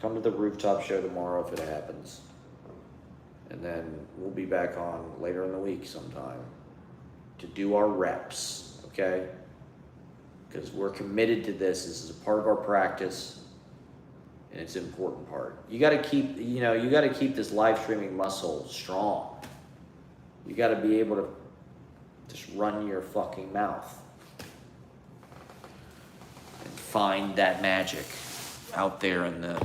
Come to the rooftop show tomorrow if it happens. And then we'll be back on later in the week sometime to do our reps, okay? Because we're committed to this. This is a part of our practice, and it's an important part. You got to keep, you know, you got to keep this live streaming muscle strong. You got to be able to just run your fucking mouth and find that magic out there in the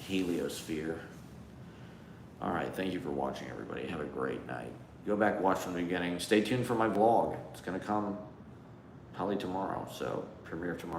heliosphere. All right, thank you for watching, everybody. Have a great night. Go back, watch from the beginning. Stay tuned for my vlog. It's gonna come probably tomorrow, so premiere tomorrow.